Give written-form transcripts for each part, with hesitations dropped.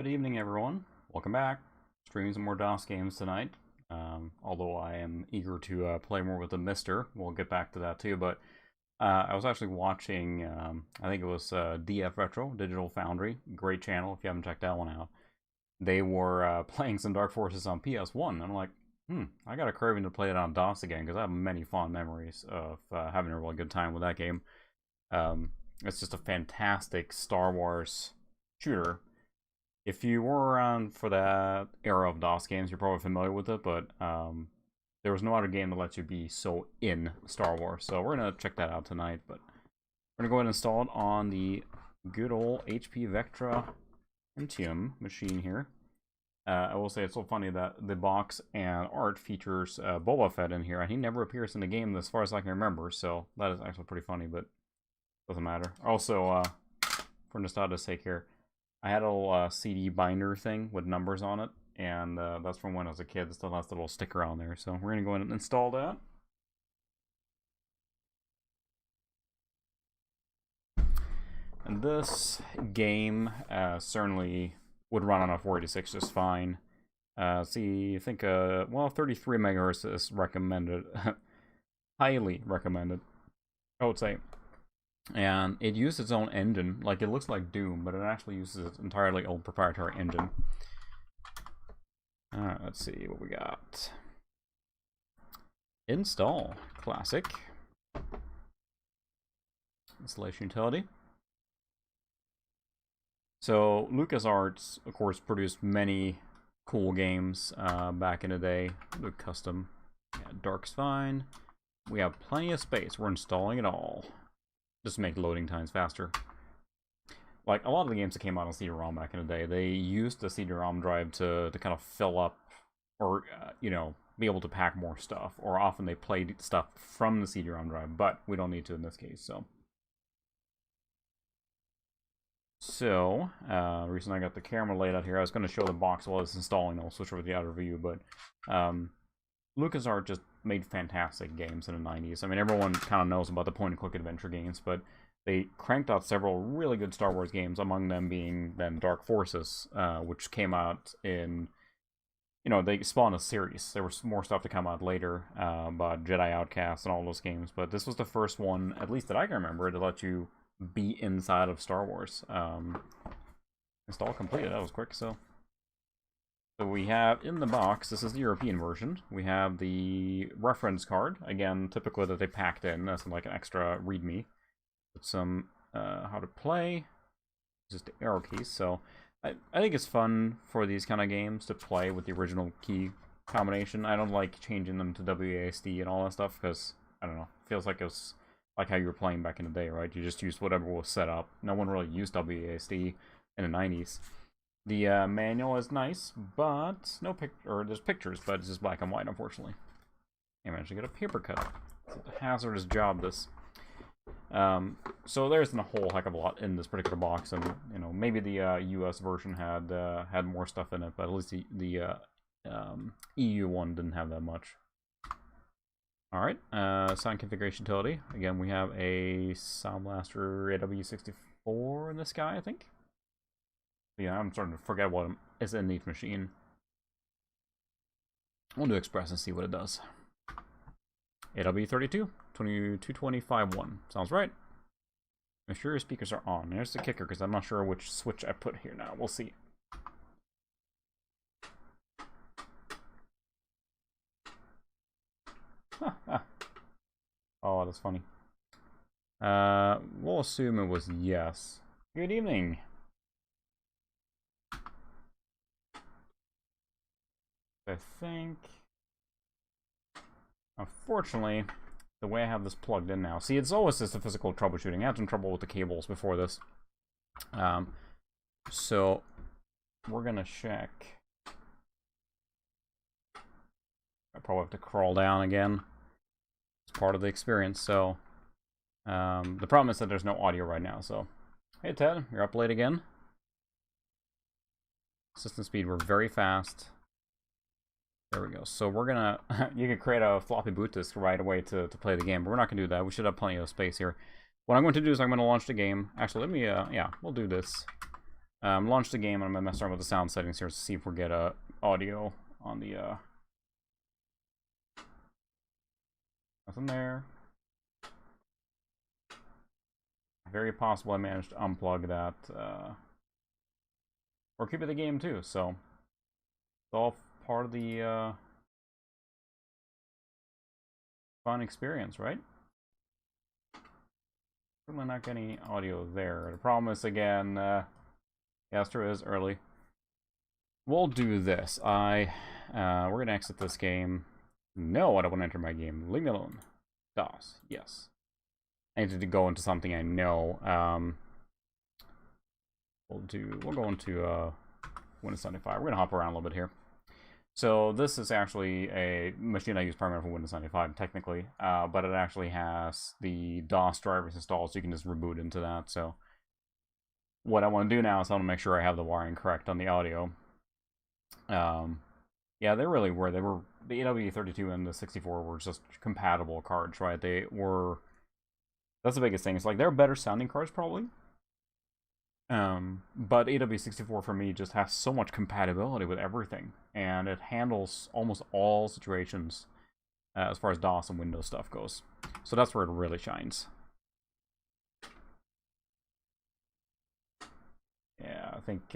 Good evening, everyone. Welcome back. Streaming some more DOS games tonight. Although I am eager to play more with the Mister. We'll get back to that too. But I was actually watching, I think it was DF Retro, Digital Foundry. Great channel if you haven't checked that one out. They were playing some Dark Forces on PS1. And I'm like, I got a craving to play it on DOS again because I have many fond memories of having a really good time with that game. It's just a fantastic Star Wars shooter. If you were around for that era of DOS games, you're probably familiar with it, but there was no other game that lets you be so in Star Wars. So we're going to check that out tonight, but we're going to go ahead and install it on the good old HP Vectra Pentium machine here. I will say it's so funny that the box and art features Boba Fett in here, and he never appears in the game as far as I can remember, so that is actually pretty funny, but doesn't matter. Also, for nostalgia's sake here, I had a little CD binder thing with numbers on it, and that's from when I was a kid. It still has the little sticker on there, so we're going to go ahead and install that. And this game certainly would run on a 486 just fine. See, I think, well, 33 megahertz is recommended. Highly recommended, I would say. And it uses its own engine. Like, it looks like Doom, but it actually uses its entirely own proprietary engine. Alright, let's see what we got. Install. Classic. Installation utility. So, LucasArts, of course, produced many cool games back in the day. The custom. Yeah, Dark's fine. We have plenty of space. We're installing it all. Just to make loading times faster. Like, a lot of the games that came out on CD-ROM back in the day, they used the CD-ROM drive to kind of fill up, or, you know, be able to pack more stuff. Or often they played stuff from the CD-ROM drive, but we don't need to in this case, so. So, the reason I got the camera laid out here, I was going to show the box while it's installing, I'll switch over to the outer view, but LucasArts just made fantastic games in the 90s. I mean, everyone kind of knows about the point-and-click adventure games, but they cranked out several really good Star Wars games, among them being then Dark Forces, which came out in, you know, they spawned a series. There was more stuff to come out later about Jedi Outcast and all those games, but this was the first one, at least that I can remember, to let you be inside of Star Wars. Install completed. That was quick, so we have in the box, this is the European version, we have the reference card, again, typically that they packed in as like an extra readme, with some how to play, just the arrow keys. So I think it's fun for these kind of games to play with the original key combination. I don't like changing them to WASD and all that stuff, because, I don't know, it feels like it was like how you were playing back in the day, right? You just used whatever was set up. No one really used WASD in the 90s. The manual is nice, but no or there's pictures, but it's just black and white, unfortunately. I managed to get a paper cut. It's a hazardous job, this. So there's a whole heck of a lot in this particular box, and you know, maybe the US version had more stuff in it, but at least the EU one didn't have that much. All right, sound configuration utility. Again, we have a Sound Blaster AW64 in this guy, I think. Yeah, I'm starting to forget what is in each machine. We'll do Express and see what it does. AW32, 2225.1. Sounds right. Make sure your speakers are on. There's the kicker, because I'm not sure which switch I put here now. We'll see. Oh, that's funny. We'll assume it was yes. Good evening. I think, unfortunately, the way I have this plugged in now, see, it's always just the physical troubleshooting. I had some trouble with the cables before this, so we're gonna check. I probably have to crawl down again. It's part of the experience. So the problem is that there's no audio right now. So hey Ted, you're up late again. System speed, we're very fast. There we go. So we're gonna, you can create a floppy boot disk right away to play the game, but we're not gonna do that. We should have plenty of space here. What I'm going to do is I'm going to launch the game. Actually, let me, yeah, we'll do this. Launch the game, and I'm gonna mess around with the sound settings here to see if we get audio on the nothing there. Very possible I managed to unplug that or keep it the game too, so it's all part of the fun experience, right? Certainly not getting any audio there. The problem is, again, Astro is early. We'll do this. We're gonna exit this game. No, I don't want to enter my game. Leave me alone. DOS. Yes. I need to go into something I know. We'll go into Windows 95. We're gonna hop around a little bit here. So this is actually a machine I use primarily for Windows 95, technically, but it actually has the DOS drivers installed, so you can just reboot into that. So what I want to do now is I want to make sure I have the wiring correct on the audio. Yeah, they really were. They were the AW32 and the 64 were just compatible cards, right? They were. That's the biggest thing. It's like they're better sounding cards, probably. But AW64 for me just has so much compatibility with everything, and it handles almost all situations as far as DOS and Windows stuff goes. So that's where it really shines. Yeah, I think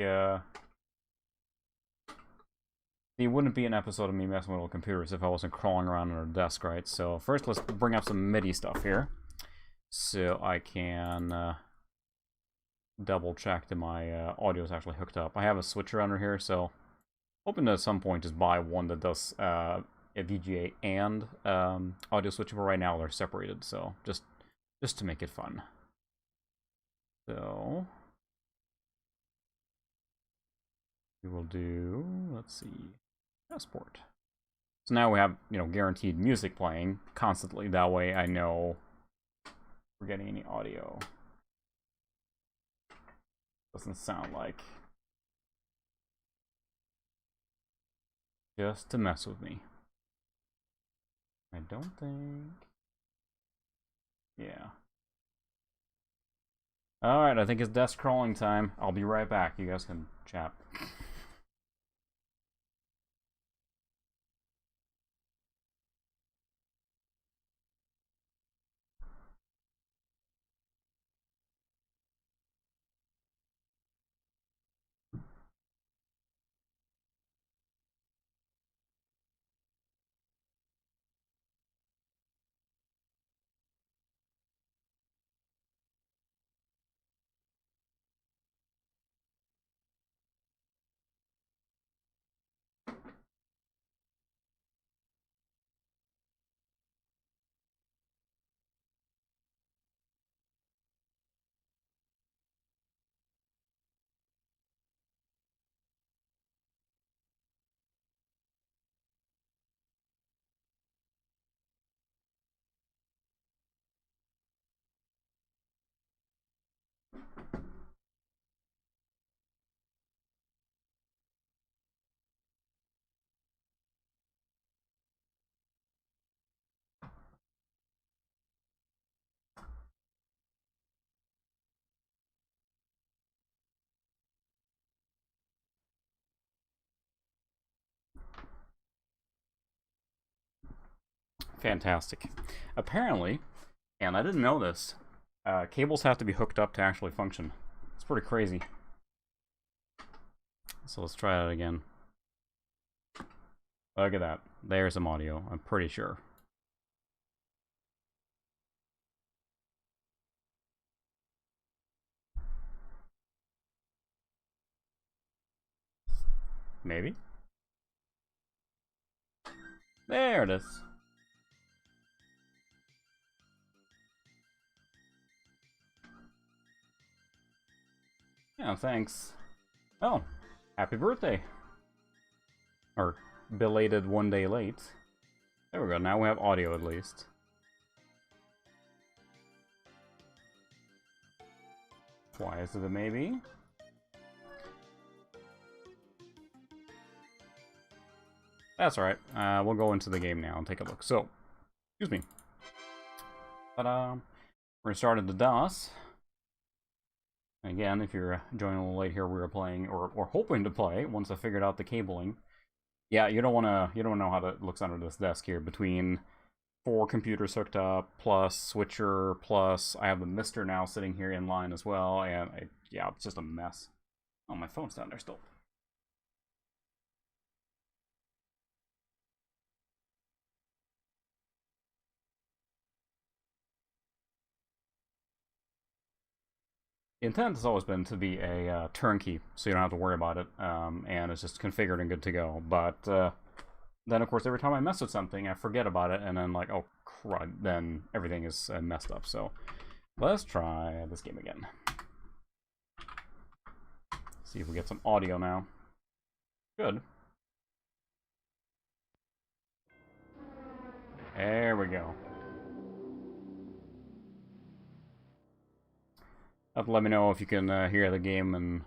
it wouldn't be an episode of me messing with old computers if I wasn't crawling around on a desk, right? So first, let's bring up some MIDI stuff here, so I can double check that my audio is actually hooked up. I have a switcher under here, so hoping to at some point just buy one that does a VGA and audio switching. But right now they're separated, so just to make it fun. So we will do, let's see, passport. So now we have, you know, guaranteed music playing constantly. That way I know we're getting any audio. Doesn't sound like. Just to mess with me. I don't think. Yeah. Alright, I think it's desk crawling time. I'll be right back. You guys can chat. Fantastic. Apparently, and I didn't know this, cables have to be hooked up to actually function. It's pretty crazy. So let's try that again. Look at that. There's some audio, I'm pretty sure. Maybe? There it is. Yeah, thanks. Oh, happy birthday. Or belated 1 day late. There we go, now we have audio at least. Why is it a maybe? That's alright. We'll go into the game now and take a look. So, excuse me. Ta-da! We're gonna start at the DOS. Again, if you're joining a little late here, we were playing, or hoping to play, once I figured out the cabling. Yeah, you don't know how it looks under this desk here, between 4 computers hooked up, plus switcher, plus I have the mister now sitting here in line as well, and yeah, it's just a mess. Oh, my phone's down there still. The intent has always been to be a turnkey, so you don't have to worry about it, and it's just configured and good to go. But then, of course, every time I mess with something, I forget about it, and then like, oh crud, then everything is messed up. So let's try this game again. See if we get some audio now. Good. There we go. Let me know if you can hear the game and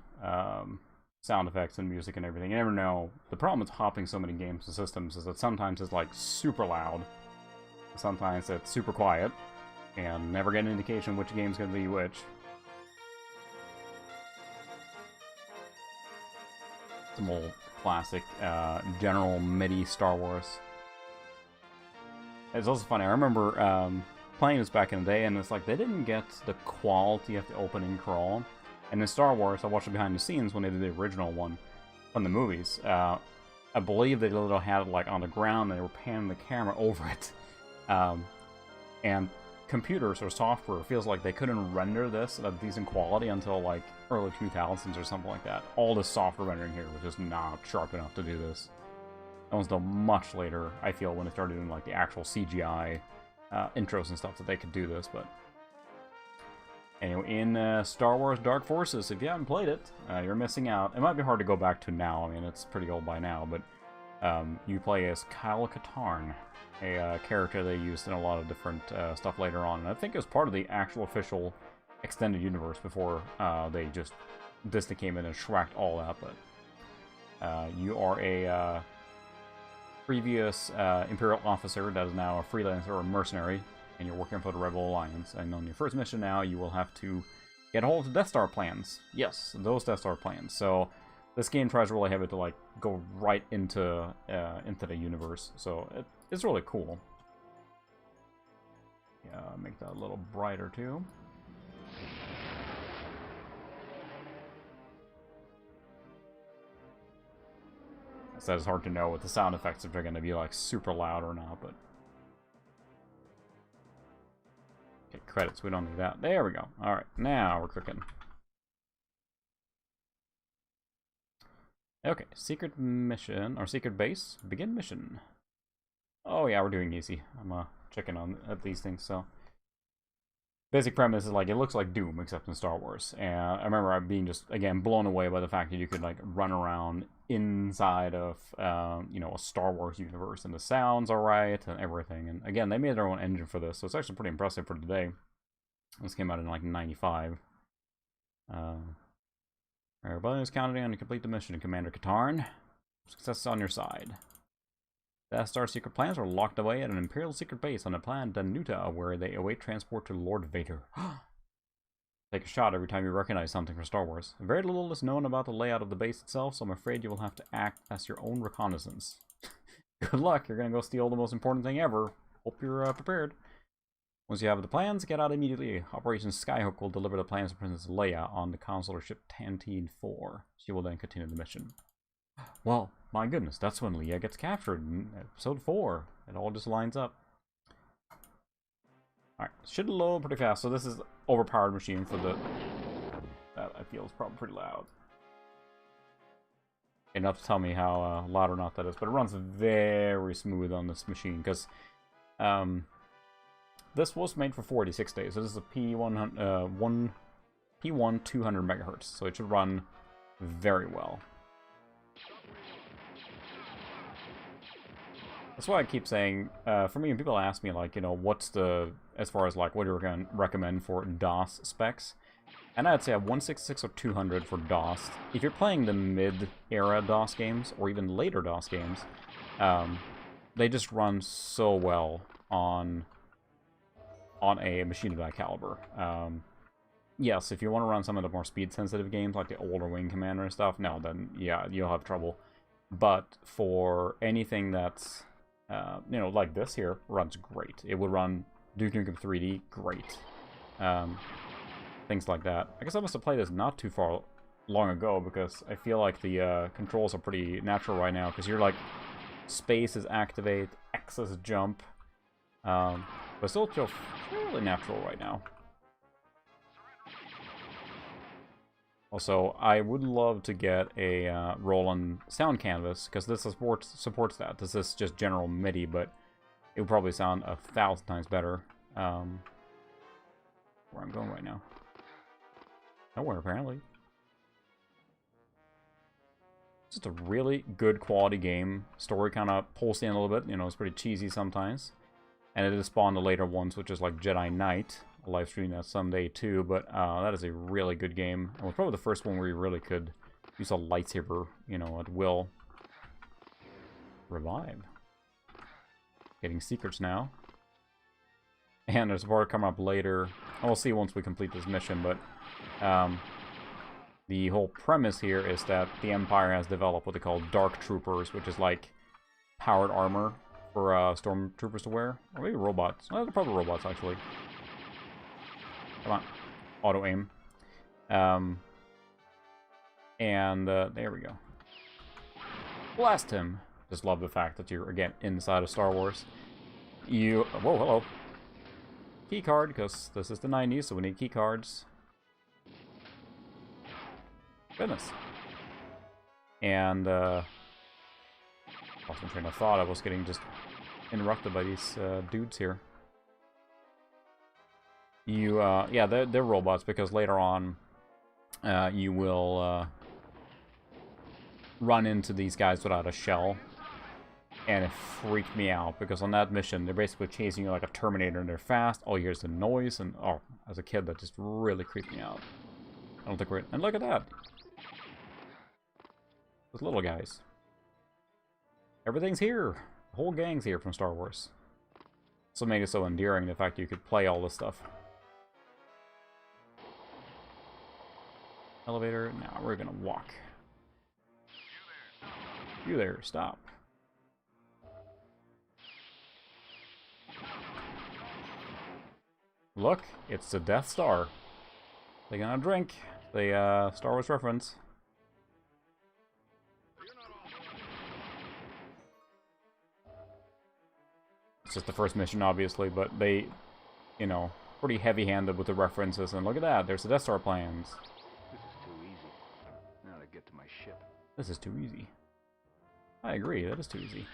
sound effects and music and everything. You never know. The problem with hopping so many games and systems is that sometimes it's like super loud, sometimes it's super quiet, and never get an indication which game's going to be which. Some old classic General MIDI Star Wars. It's also funny, I remember playing this back in the day, and it's like they didn't get the quality of the opening crawl. And in Star Wars, I watched the behind the scenes when they did the original one from the movies. I believe they literally had it like on the ground, and they were panning the camera over it. And computers or software feels like they couldn't render this at a decent quality until like early 2000s or something like that. All this software rendering here was just not sharp enough to do this. That was still much later, I feel, when they started doing like the actual CGI intros and stuff that they could do this. But anyway, in Star Wars Dark Forces, if you haven't played it, you're missing out. It might be hard to go back to now. I mean, it's pretty old by now, but you play as Kyle Katarn, a character they used in a lot of different stuff later on. And I think it was part of the actual official extended universe before they just Disney came in and shracked all that. But you are a previous Imperial officer that is now a freelancer or a mercenary, and you're working for the Rebel Alliance. And on your first mission now, you will have to get a hold of the Death Star plans. Yes, those Death Star plans. So this game tries really heavy to like go right into the universe. So it's really cool. Yeah, make that a little brighter too. So it's hard to know with the sound effects if they're going to be like super loud or not, but okay, credits, we don't need that. There we go. All right, now we're cooking. Okay, secret mission, or secret base, begin mission. Oh yeah, we're doing easy. I'm checking on at these things, so basic premise is like it looks like Doom except in Star Wars. And I remember being just again blown away by the fact that you could like run around inside of you know, a Star Wars universe, and the sounds are right and everything. And again, they made their own engine for this, so it's actually pretty impressive for today. This came out in like '95. Everybody is counting on to complete the mission, Commander Katarn. Success is on your side. Death Star secret plans are locked away at an Imperial secret base on the planet Danuta, where they await transport to Lord Vader. Take a shot every time you recognize something from Star Wars. Very little is known about the layout of the base itself, so I'm afraid you will have to act as your own reconnaissance. Good luck, you're gonna go steal the most important thing ever. Hope you're prepared. Once you have the plans, get out immediately. Operation Skyhook will deliver the plans to Princess Leia on the consular ship Tantine 4. She will then continue the mission. Well, my goodness, that's when Leia gets captured in episode 4. It all just lines up. Alright, should load pretty fast. So this is overpowered machine for the... That I feel is probably pretty loud. Enough to tell me how loud or not that is. But it runs very smooth on this machine, because... this was made for 46 days. So this is a P1 200 megahertz. So it should run very well. That's why I keep saying, for me, when people ask me, like, you know, what's the, as far as, like, what do you recommend for DOS specs? And I'd say a 166 or 200 for DOS. If you're playing the mid-era DOS games, or even later DOS games, they just run so well on a machine of that caliber. yes, if you want to run some of the more speed-sensitive games, like the older Wing Commander and stuff, no, then, yeah, you'll have trouble. But for anything that's, you know, like this here, runs great. It would run Duke Nukem 3D great. Things like that. I guess I must have played this not too far long ago, because I feel like the controls are pretty natural right now, because you're like, space is activate, X is jump, but still feel fairly natural right now. Also, I would love to get a Roland sound canvas, because this supports that. This is just general MIDI, but it would probably sound 1,000 times better. Where I'm going right now. Nowhere, apparently. Just a really good quality game. Story kind of pulls in a little bit. You know, it's pretty cheesy sometimes. And it has spawned the later ones, which is like Jedi Knight. I'll live stream that someday too, but that is a really good game. It was probably the first one where you really could use a lightsaber, you know, at will. Revive. Getting secrets now. And there's more coming up later. We'll see once we complete this mission, but the whole premise here is that the Empire has developed what they call Dark Troopers, which is like powered armor for stormtroopers to wear. Or maybe robots. Well, they're probably robots, actually. Come on. Auto-aim. There we go. Blast him! Just love the fact that you're, again, inside of Star Wars. Whoa, hello. Key card, because this is the 90s, so we need key cards. Goodness. And, lost my train of thought. I was getting just interrupted by these dudes here. Yeah, they're robots, because later on, you will run into these guys without a shell. And it freaked me out, because on that mission, they're basically chasing you like a Terminator, and they're fast. All you hear is the noise, and oh, as a kid, that just really creeped me out. I don't think we're... And look at that! Those little guys. Everything's here! The whole gang's here from Star Wars. So it made it so endearing, the fact that you could play all this stuff. Elevator, now we're gonna walk. You there, stop. Look, it's the Death Star. They're gonna drink. The Star Wars reference. It's just the first mission, obviously, but they, you know, pretty heavy-handed with the references. And look at that, there's the Death Star plans. This is too easy. Now to get to my ship. This is too easy. I agree, that is too easy.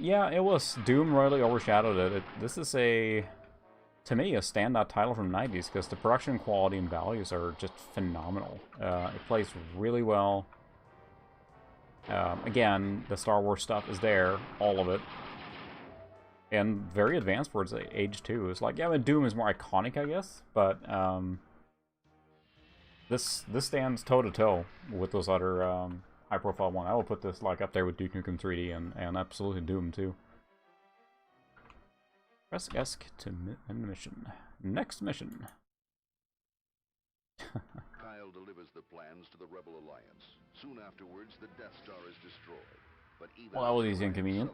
Yeah, it was. Doom royally overshadowed it. This is to me, a standout title from the 90s, because the production quality and values are just phenomenal. It plays really well. Again, the Star Wars stuff is there, all of it. And very advanced for its age, too. It's like, yeah, I mean, Doom is more iconic, I guess, but this stands toe-to-toe with those other high-profile one. I will put this like up there with Duke Nukem 3D and absolutely Doom too. Press ESC to end mission. Next mission. Kyle delivers the plans to the Rebel Alliance. Soon afterwards, the Death Star is destroyed. But even well, that was easy and convenient.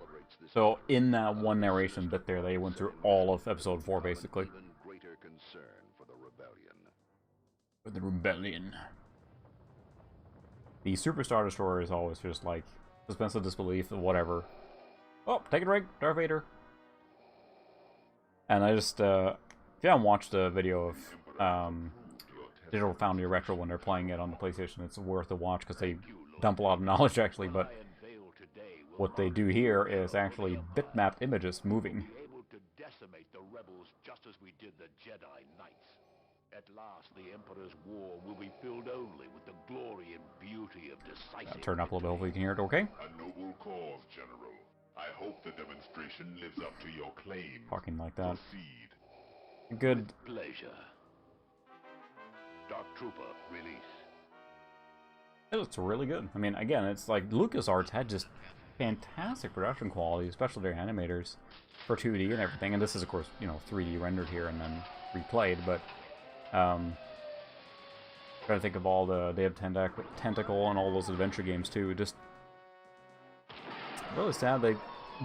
So in that one narration bit there, they went through all of Episode 4 basically. Even greater concern for the rebellion. For the rebellion. The Superstar Destroyer is always just like suspense of disbelief or whatever. Oh, take a drink, Darth Vader. And I just, if you haven't watched the video of Digital Foundry Retro when they're playing it on the PlayStation, it's worth a watch because they dump a lot of knowledge actually. But what they do here is actually bitmapped images moving. Able to decimate the rebels just as we did the Jedi Knights. At last, the Emperor's war will be filled only with the glory and beauty of decisive... Turn up a little bit, hopefully you can hear it okay. A noble cause, General. I hope the demonstration lives up to your claim. Talking like that. Proceed. Good. With pleasure. Dark Trooper, release. It looks really good. I mean, again, it's like LucasArts had just fantastic production quality, especially their animators for 2D and everything. And this is, of course, you know, 3D rendered here and then replayed. But trying to think of all the Day of Tentacle and all those adventure games too. Just really sad they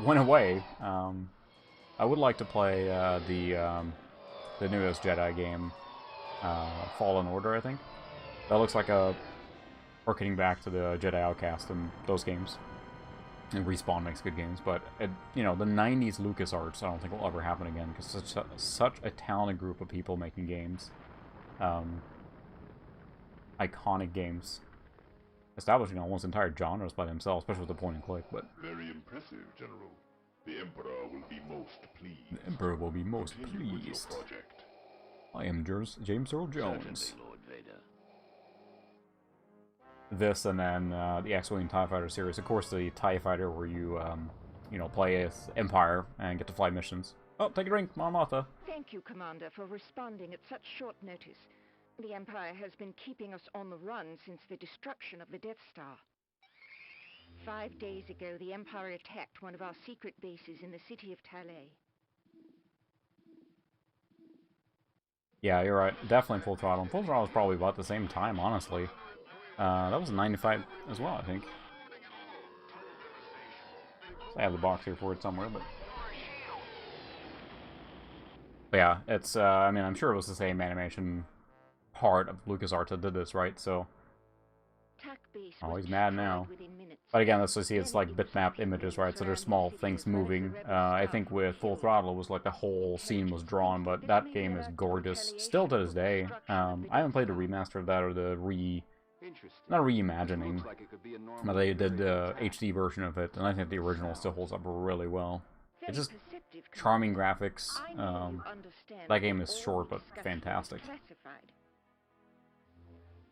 went away. I would like to play the newest Jedi game, Fallen Order, I think. That looks like a harkening back to the Jedi Outcast and those games. And Respawn makes good games, but you know, the '90s LucasArts I don't think will ever happen again because such a talented group of people making games, iconic games, establishing almost entire genres by themselves, especially with the point and click. But Very impressive, General. The Emperor will be most pleased. the Emperor will be most Continue with your pleased. project. I am James Earl Jones. Certainly, Lord Vader. This and then the X-Wing TIE Fighter series. Of course, the TIE Fighter where you, you know, play as Empire and get to fly missions. Oh, take a drink, Mom Martha. Thank you, Commander, for responding at such short notice. The Empire has been keeping us on the run since the destruction of the Death Star. 5 days ago, the Empire attacked one of our secret bases in the city of Talay. Yeah, you're right. Definitely Full Throttle. Full Throttle was probably about the same time, honestly. That was 95 as well, I think. I have the box here for it somewhere, but yeah, it's, I mean, I'm sure it was the same animation part of LucasArts that did this, right? So, oh, he's mad now. But again, let's just see, it's like bitmap images, right? So there's small things moving. I think with Full Throttle, it was like the whole scene was drawn, but that game is gorgeous. Still to this day. I haven't played the remaster of that or the not reimagining, but they did the HD version of it, and I think the original still holds up really well. It's just charming graphics. That game is short, but fantastic.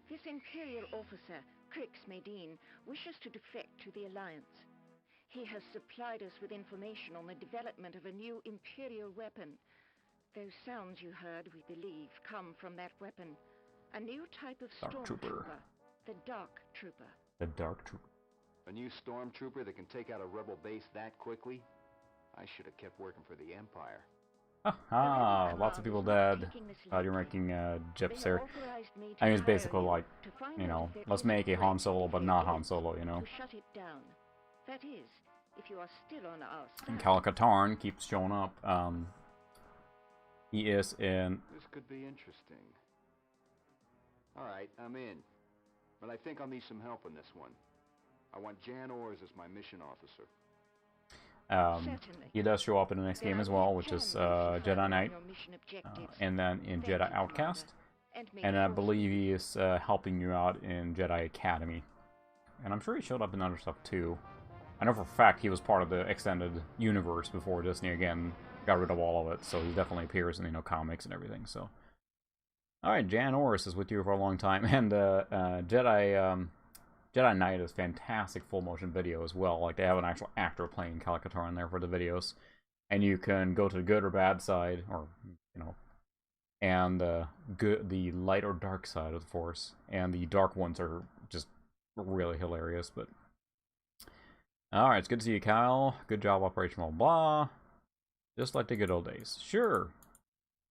This Imperial officer, Crix Medine, wishes to defect to the Alliance. He has supplied us with information on the development of a new Imperial weapon. Those sounds you heard, we believe, come from that weapon. A new type of stormtrooper. The Dark Trooper. The Dark Trooper. A new stormtrooper that can take out a rebel base that quickly? I should have kept working for the Empire. Aha! Lots of people dead. You're making GIFs there. I mean, it's basically like, you know, let's make a Han Solo, but not Han Solo, you know. Shut it down. That is, if you are still on our side. And Cal Katarn keeps showing up. He is in... This could be interesting. Alright, I'm in. But I think I'll need some help on this one. I want Jan Ors as my mission officer. He does show up in the next game as well, which is Jedi Knight, and then in Jedi Outcast, and I believe he is helping you out in Jedi Academy. And I'm sure he showed up in other stuff too. I know for a fact he was part of the extended universe before Disney again got rid of all of it, so he definitely appears in, you know, comics and everything. So, all right, Jan Orris is with you for a long time, and Jedi Knight is fantastic full motion video as well. Like, they have an actual actor playing Cal Katarn there for the videos, and you can go to the good or bad side, or, you know, and the light or dark side of the Force, and the dark ones are just really hilarious. But all right, it's good to see you, Kyle. Good job, Operation blah blah. Just like the good old days. Sure.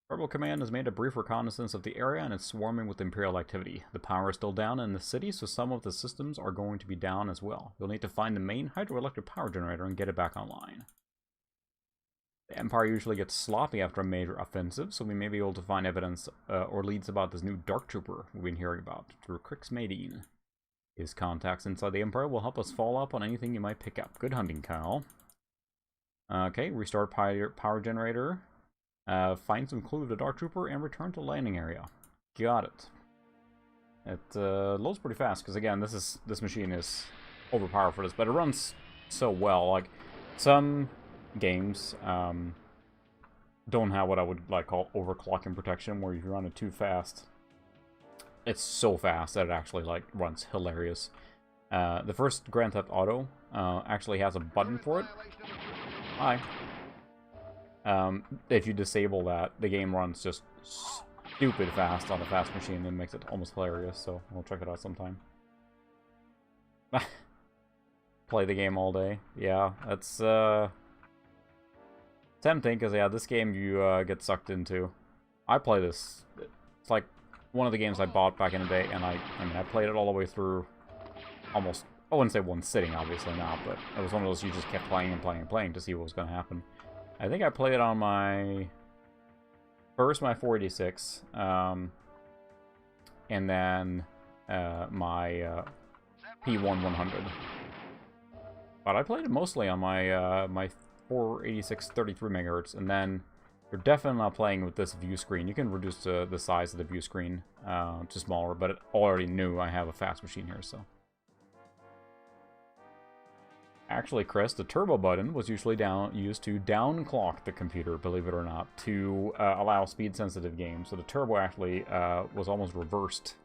Rebel Command has made a brief reconnaissance of the area and it's swarming with Imperial activity. The power is still down in the city, so some of the systems are going to be down as well. You'll need to find the main hydroelectric power generator and get it back online. The Empire usually gets sloppy after a major offensive, so we may be able to find evidence or leads about this new Dark Trooper we've been hearing about through Crix Medine. His contacts inside the Empire will help us follow up on anything you might pick up. Good hunting, Kyle. Okay, restart power generator. Find some clue to the Dark Trooper and return to landing area. Got it. It loads pretty fast because again, this machine is overpowered for this, but it runs so well. Like some games don't have what I would like call overclocking protection, where if you run it too fast, it's so fast that it actually like runs hilarious. The first Grand Theft Auto actually has a button for it. Hi. If you disable that, the game runs just stupid fast on a fast machine and makes it almost hilarious, so we'll check it out sometime. play the game all day. Yeah, that's tempting, because yeah, this game you get sucked into. I play this. It's like one of the games I bought back in the day, and I mean, I played it all the way through almost, I wouldn't say one sitting, obviously not, but it was one of those you just kept playing and playing and playing to see what was going to happen. I think I played it on my 486, and then my P1 100. But I played it mostly on my my 486 33 megahertz, and then you're definitely not playing with this view screen. You can reduce the size of the view screen to smaller, but it already knew I have a fast machine here, so. Actually, Chris, the turbo button was usually used to downclock the computer, believe it or not, to allow speed-sensitive games. So the turbo actually was almost reversed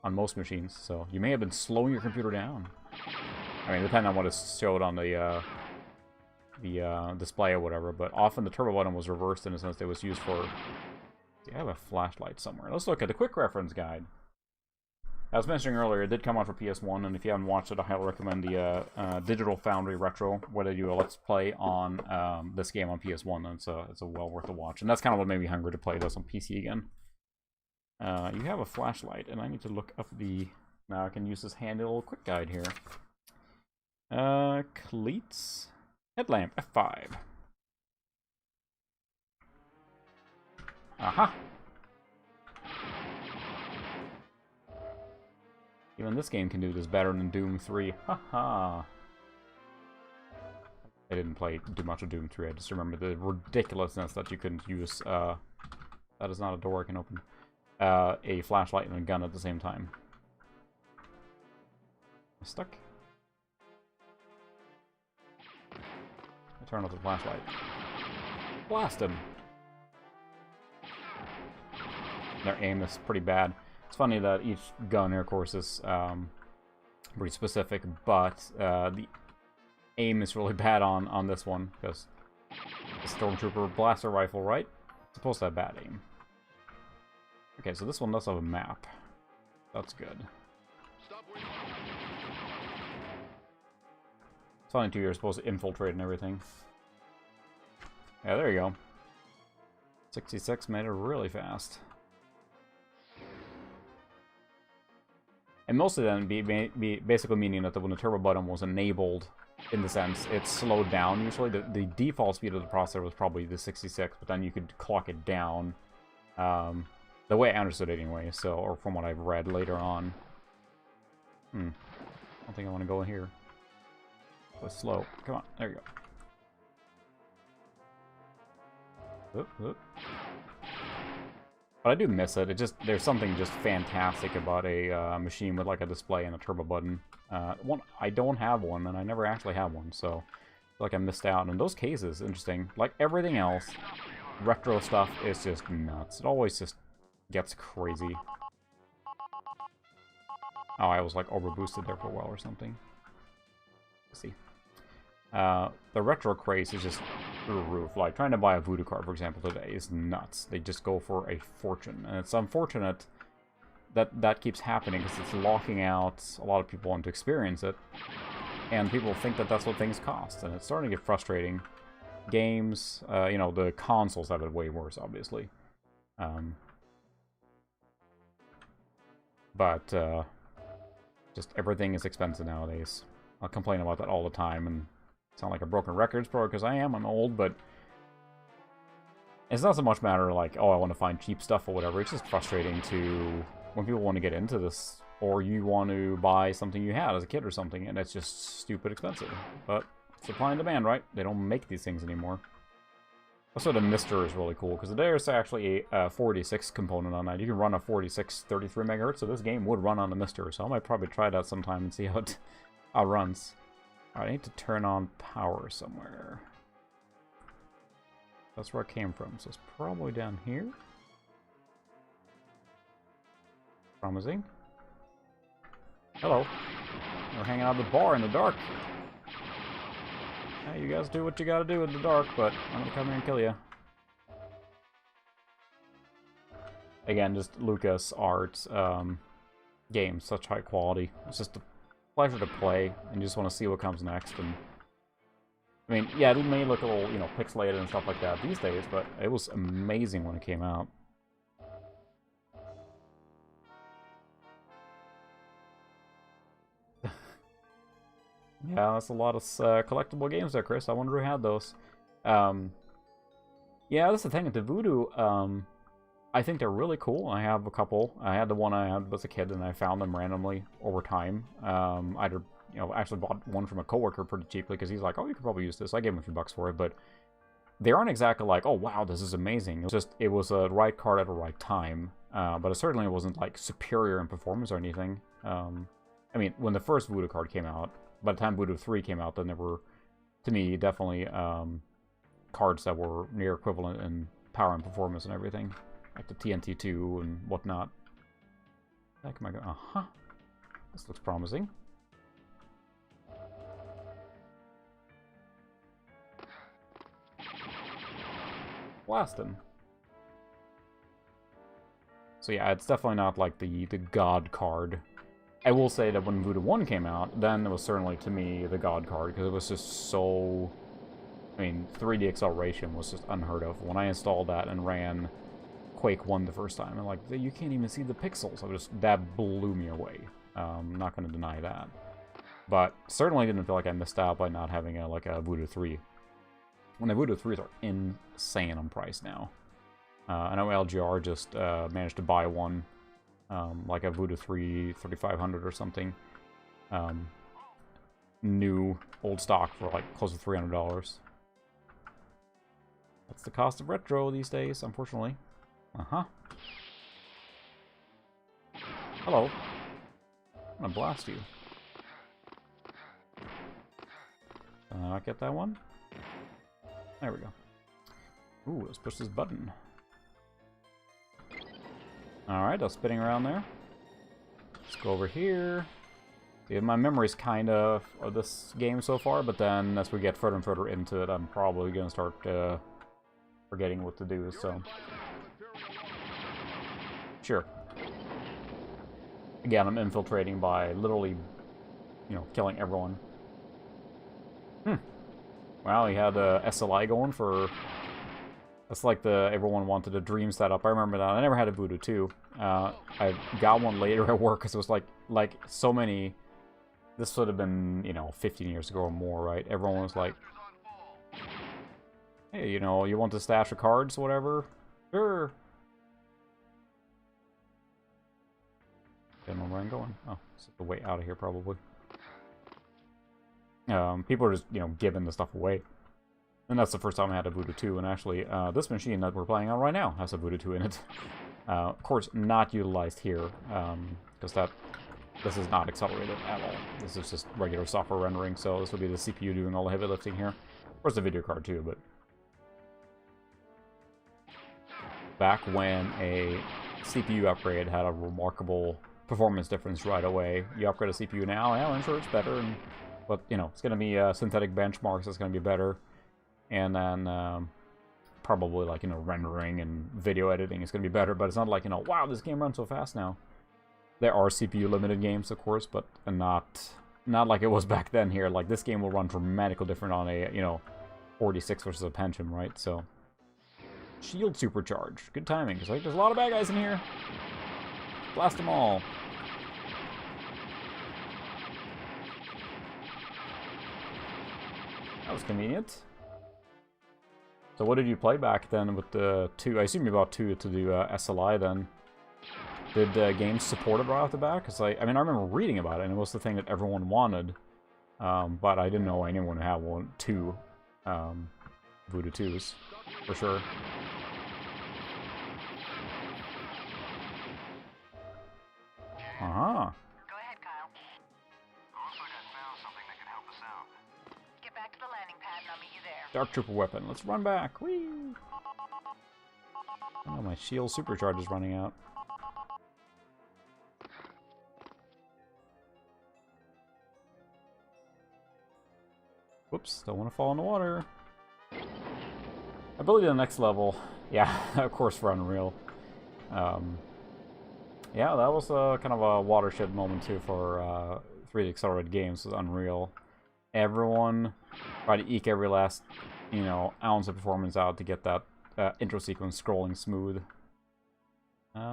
on most machines. So you may have been slowing your computer down. I mean, depending on what it showed on the display or whatever. But often the turbo button was reversed in a sense. It was used for. I have a flashlight somewhere. Let's look at the quick reference guide. I was mentioning earlier, it did come out for PS1, and if you haven't watched it, I highly recommend the Digital Foundry Retro, where they do a Let's Play on this game on PS1, and it's a well worth a watch. And that's kind of what made me hungry to play this on PC again. You have a flashlight, and I need to look up the... Now I can use this handy little quick guide here. Cleats. Headlamp, F5. Aha! Even this game can do this better than Doom 3. Haha. I didn't do much of Doom 3. I just remember the ridiculousness that you couldn't use. That is not a door I can open. A flashlight and a gun at the same time. I'm stuck. I turn off the flashlight. Blast him! Their aim is pretty bad. It's funny that each gun here, of course, is pretty specific, but the aim is really bad on this one, because the Stormtrooper blaster rifle, right? It's supposed to have bad aim. Okay, so this one does have a map. That's good. It's funny, too, you're supposed to infiltrate and everything. Yeah, there you go. 66 made it really fast. And most of them be basically meaning that when the turbo button was enabled, in the sense, it slowed down usually. The default speed of the processor was probably the 66, but then you could clock it down. The way I understood it anyway, so, or from what I've read later on. I don't think I want to go in here. Go slow. Come on, there you go. Oop, oop. But I do miss it. There's something just fantastic about a machine with like a display and a turbo button. I don't have one, and I never actually have one, so I feel like I missed out. And those cases, interesting. Like everything else, retro stuff is just nuts. It always just gets crazy. Oh, I was like overboosted there for a while or something. Let's see. The retro craze is just through the roof. Like, trying to buy a Voodoo card, for example, today is nuts. They just go for a fortune. And it's unfortunate that that keeps happening, because it's locking out a lot of people want to experience it. And people think that that's what things cost. And it's starting to get frustrating. Games, you know, the consoles have it way worse, obviously. But just everything is expensive nowadays. I'll complain about that all the time, and sound like a broken records pro, because I'm old, but it's not so much matter like, oh, I want to find cheap stuff or whatever. It's just frustrating to when people want to get into this, or you want to buy something you had as a kid or something, and it's just stupid expensive. But supply and demand, right? They don't make these things anymore. Also, the Mister is really cool, because there's actually a 46 component on that. You can run a 46 33 megahertz, so this game would run on the Mister, so I might probably try that sometime and see how it runs. Alright, I need to turn on power somewhere. That's where I came from, so it's probably down here. Promising. Hello. We're hanging out at the bar in the dark. Hey, you guys do what you gotta do in the dark, but I'm gonna come here and kill you. Again, just Lucas Arts games, such high quality. It's just pleasure to play, and you just want to see what comes next. And I mean, yeah, it may look a little, you know, pixelated and stuff like that these days, but it was amazing when it came out. Yeah, that's a lot of collectible games there, Chris. I wonder who had those. Yeah, that's the thing with the Voodoo. I think they're really cool. I have a couple. I had the one I had as a kid, and I found them randomly over time. Either, you know, actually bought one from a coworker pretty cheaply because he's like, "Oh, you could probably use this." I gave him a few bucks for it, but they aren't exactly like, "Oh, wow, this is amazing." It was a right card at the right time, but it certainly wasn't like superior in performance or anything. I mean, when the first Voodoo card came out, by the time Voodoo 3 came out, then there were, to me, definitely cards that were near equivalent in power and performance and everything. Like the TNT2 and whatnot. Heck am I going? Uh-huh. This looks promising. Blastin'. So yeah, it's definitely not like the God card. I will say that when Voodoo 1 came out, then it was certainly, to me, the God card, because it was just so... I mean, 3D acceleration was just unheard of. When I installed that and ran Quake 1 the first time, and like, you can't even see the pixels. That blew me away. I'm not going to deny that. But certainly didn't feel like I missed out by not having a Voodoo 3. When the Voodoo 3s are insane on price now. I know LGR just managed to buy one, like a Voodoo 3 3500 or something. New, old stock for like close to $300. That's the cost of retro these days, unfortunately. Uh-huh. Hello. I'm gonna blast you. Can I not get that one? There we go. Ooh, let's push this button. Alright, I was spinning around there. Let's go over here. Yeah, my memory's kind of this game so far, but then as we get further and further into it, I'm probably going to start forgetting what to do, so... Sure. Again, I'm infiltrating by literally, you know, killing everyone. Well, he had SLI going for... That's like everyone wanted a dream setup. I remember that. I never had a Voodoo 2. I got one later at work because it was like so many... This would have been, you know, 15 years ago or more, right? Everyone was like, hey, you know, you want the stash of cards, whatever? Sure. Don't know where I'm going. Oh, it's the way out of here, probably. People are just, you know, giving the stuff away. And that's the first time I had a Voodoo 2, and actually, this machine that we're playing on right now has a Voodoo 2 in it. Of course, not utilized here, because this is not accelerated at all. This is just regular software rendering, so this will be the CPU doing all the heavy lifting here. Of course, the video card too, but... Back when a CPU upgrade had a remarkable performance difference right away, you upgrade a CPU now, yeah, I'm sure it's better, but, you know, it's going to be synthetic benchmarks, it's going to be better. And then, probably, like, you know, rendering and video editing is going to be better, but it's not like, you know, wow, this game runs so fast now. There are CPU-limited games, of course, but not like it was back then here. Like, this game will run dramatically different on a, you know, 46 versus a Pentium, right? So, shield supercharge. Good timing, because, like, there's a lot of bad guys in here. Blast them all. That was convenient. So what did you play back then with the 2? I assume you bought 2 to do SLI then. Did games support it right off the bat? Because I mean, I remember reading about it, and it was the thing that everyone wanted. But I didn't know anyone would have 2 Voodoo 2s, for sure. Uh-huh. Go ahead, Kyle. Looks like I found something that can help us out. Get back to the landing pad and I'll meet you there. Dark Trooper weapon. Let's run back. Whee! Oh, my shield supercharge is running out. Whoops, don't want to fall in the water. I believe the next level, yeah, of course for Unreal. Yeah, that was kind of a watershed moment too for 3D accelerated games was unreal. Everyone tried to eke every last, you know, ounce of performance out to get that intro sequence scrolling smooth. Let's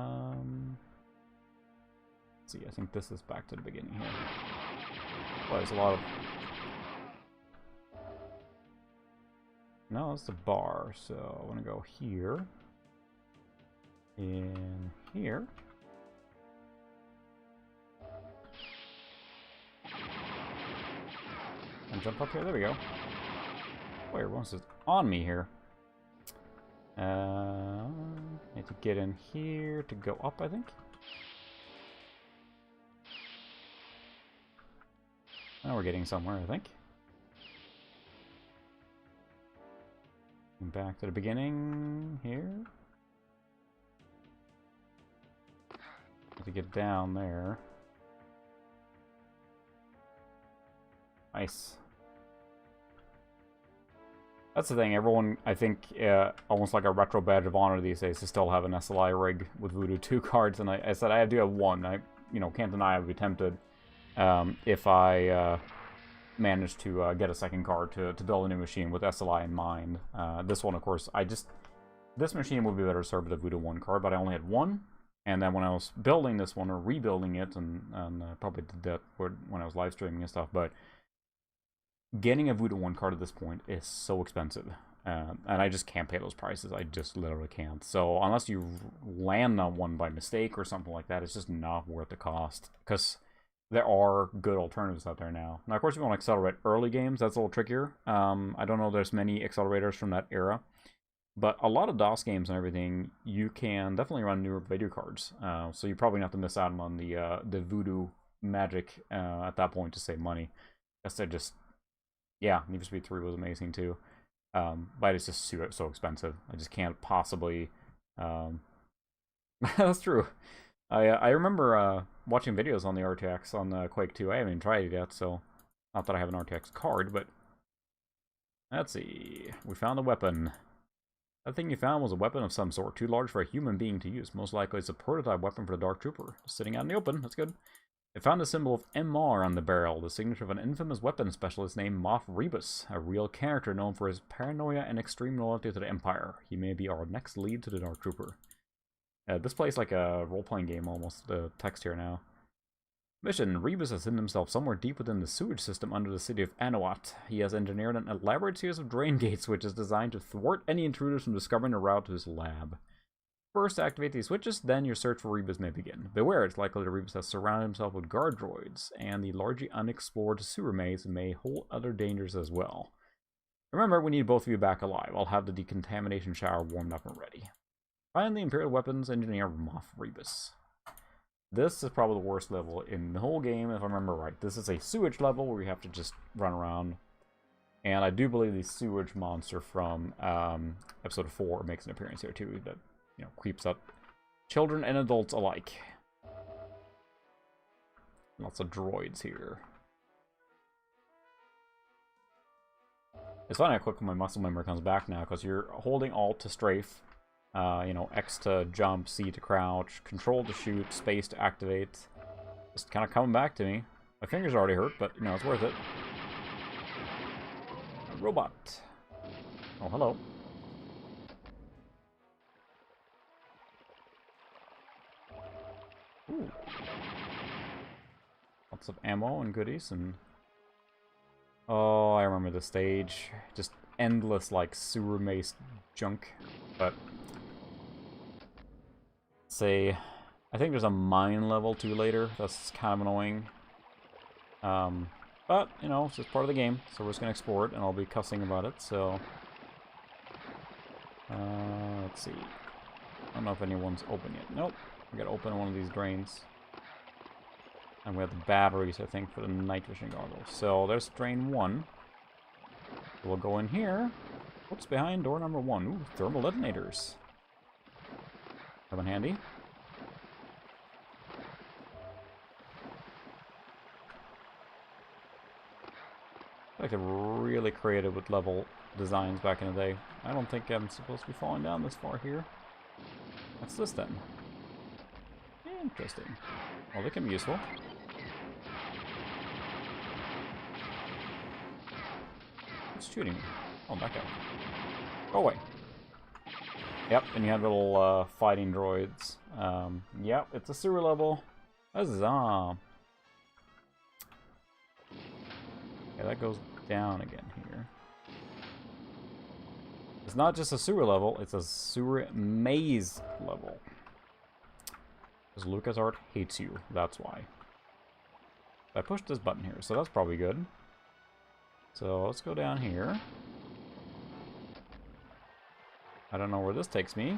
see, I think this is back to the beginning here. Well, there's a lot of... No, it's the bar, so I want to go here. In here. And jump up here, there we go. Wait, everyone's just on me here. Need to get in here to go up, I think. Now we're getting somewhere, I think. And back to the beginning here. Have to get down there. Nice. That's the thing, everyone, I think, almost like a retro badge of honor these days to still have an SLI rig with Voodoo 2 cards, and I said I do have one. I, you know, can't deny I would be tempted if I managed to get a second card to build a new machine with SLI in mind. This one, of course, this machine would be better served with a Voodoo 1 card, but I only had one, and then when I was building this one, or rebuilding it, and probably did that when I was live streaming and stuff, but getting a Voodoo 1 card at this point is so expensive. And I just can't pay those prices. I just literally can't. So unless you land on one by mistake or something like that, it's just not worth the cost. Because there are good alternatives out there now. Now, of course, if you want to accelerate early games, that's a little trickier. I don't know there's many accelerators from that era. But a lot of DOS games and everything, you can definitely run newer video cards. So you probably have to miss out on the Voodoo magic at that point to save money. Because they're just... Yeah, Need for Speed 3 was amazing too. But it's just so expensive. I just can't possibly... That's true. I remember watching videos on the RTX on Quake 2. I haven't even tried it yet, so... Not that I have an RTX card, but... Let's see... We found a weapon. That thing you found was a weapon of some sort, too large for a human being to use. Most likely it's a prototype weapon for the Dark Trooper. Just sitting out in the open, that's good. It found a symbol of MR on the barrel, the signature of an infamous weapons specialist named Moff Rebus, a real character known for his paranoia and extreme loyalty to the Empire. He may be our next lead to the Dark Trooper. This plays like a role-playing game almost, the text here now. Mission: Rebus has hidden himself somewhere deep within the sewage system under the city of Anuat. He has engineered an elaborate series of drain gates which is designed to thwart any intruders from discovering a route to his lab. First, activate these switches, then your search for Rebus may begin. Beware, it's likely that Rebus has surrounded himself with guard droids, and the largely unexplored sewer maze may hold other dangers as well. Remember, we need both of you back alive. I'll have the decontamination shower warmed up and ready. Find the Imperial Weapons Engineer Moff Rebus. This is probably the worst level in the whole game, if I remember right. This is a sewage level where you have to just run around. And I do believe the sewage monster from episode 4 makes an appearance here too, that, you know, creeps up children and adults alike. Lots of droids here. It's funny how quickly my muscle memory comes back now, because you're holding Alt to strafe, you know, X to jump, C to crouch, Control to shoot, space to activate. Just kind of coming back to me. My fingers already hurt, but, you know, it's worth it. A robot. Oh, hello. Ooh. Lots of ammo and goodies, and... Oh, I remember the stage. Just endless, like, sewer maze junk. But... Say... I think there's a mine level too later. That's kind of annoying. But, you know, it's just part of the game. So we're just gonna explore it, and I'll be cussing about it, so... let's see. I don't know if anyone's open yet. Nope. We gotta open one of these drains. And we have the batteries, I think, for the night vision goggles. So there's drain 1. We'll go in here. What's behind door number 1? Ooh, thermal detonators. Coming handy. I like they're really creative with level designs back in the day. I don't think I'm supposed to be falling down this far here. What's this then? Interesting. Well, they can be useful. It's shooting me. Oh, back up. Go away. Yep, and you have little fighting droids. Yep, it's a sewer level. Huzzah! Okay, that goes down again here. It's not just a sewer level, it's a sewer maze level. Because LucasArts hates you, that's why. I pushed this button here, so that's probably good. So let's go down here. I don't know where this takes me.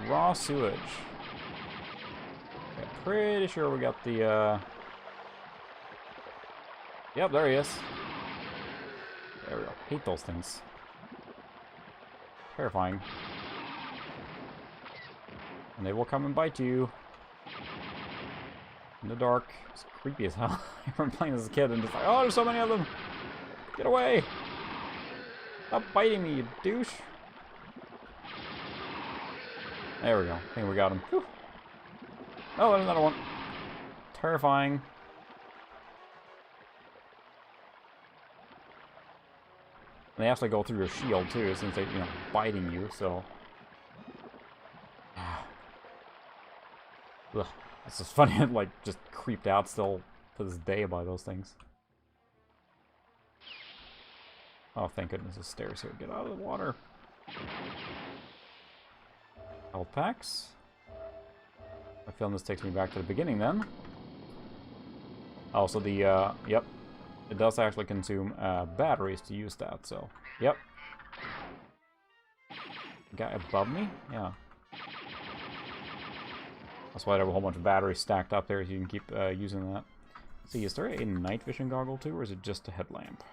Raw sewage. Okay, pretty sure we got the, Yep, there he is. There we go. Hate those things. Terrifying. And they will come and bite you. In the dark. It's creepy as hell. I remember playing as a kid and just like, oh, there's so many of them! Get away! Stop biting me, you douche! There we go. I think we got him. Whew. Oh, there's another one. Terrifying. And they actually go through your shield too, since they, biting you, so. Ugh. It's just funny, I'm like, just creeped out still to this day by those things. Oh, thank goodness, there's stairs here. Get out of the water. Health packs. I feel this takes me back to the beginning then. Also, the, yep. It does actually consume batteries to use that, so, yep. Guy above me? Yeah. That's why I have a whole bunch of batteries stacked up there so you can keep using that. Let's see, is there a night vision goggle too, or is it just a headlamp?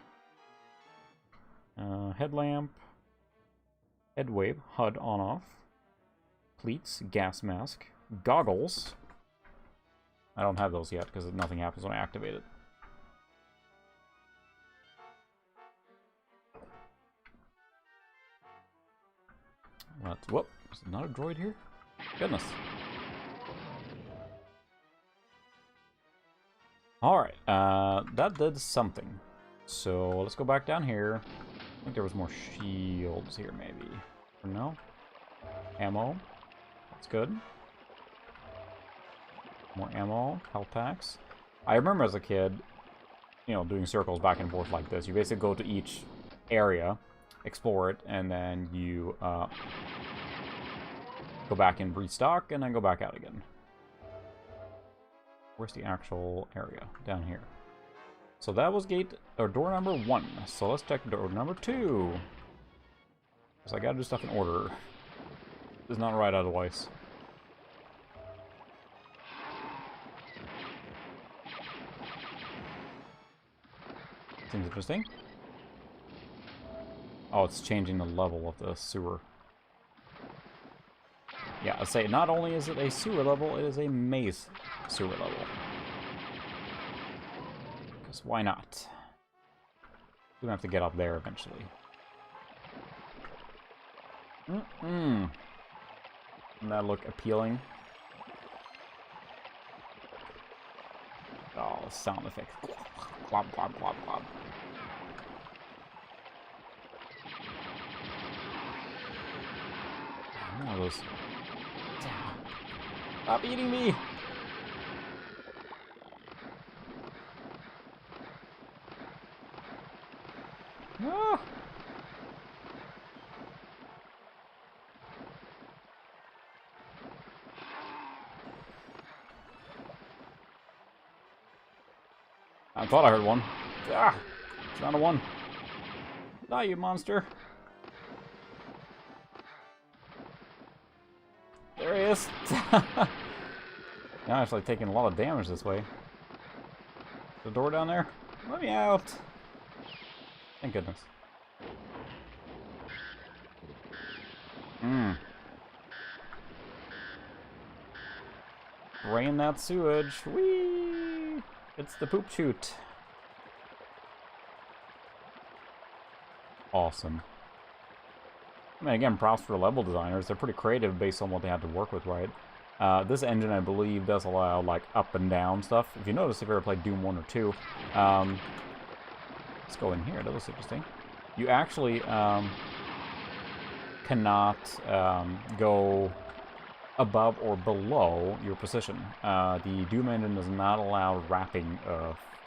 Headlamp. Headwave, HUD on-off. Pleats, gas mask. Goggles. I don't have those yet because nothing happens when I activate it. Whoop, is not a droid here? Goodness. Alright, that did something. So let's go back down here. I think there was more shields here, maybe. Or no? Ammo. That's good. More ammo, health packs. I remember as a kid, doing circles back and forth like this. You basically go to each area, explore it, and then you go back and restock, and then go back out again. Where's the actual area? Down here. So that was door number 1. So let's check door number 2. Because I gotta do stuff in order. This is not right otherwise. Seems interesting. Oh, it's changing the level of the sewer. Yeah, I say not only is it a sewer level, it is a maze sewer level. Because why not? We're gonna have to get up there eventually. Doesn't that look appealing? Oh, the sound effect. Clop, clop, clop, clop. One of those. Stop eating me! Ah! I thought I heard one. Ah! It's not a one. Die, you monster! There he is! Now I'm actually taking a lot of damage this way. The door down there? Let me out! Thank goodness. Drain that sewage. Whee! It's the poop chute. Awesome. I mean, again, props for level designers. They're pretty creative based on what they had to work with, right? This engine, I believe, does allow, like, up and down stuff. If you notice, if you ever played Doom 1 or 2, let's go in here. That looks interesting. You actually cannot go above or below your position. The Doom engine does not allow wrapping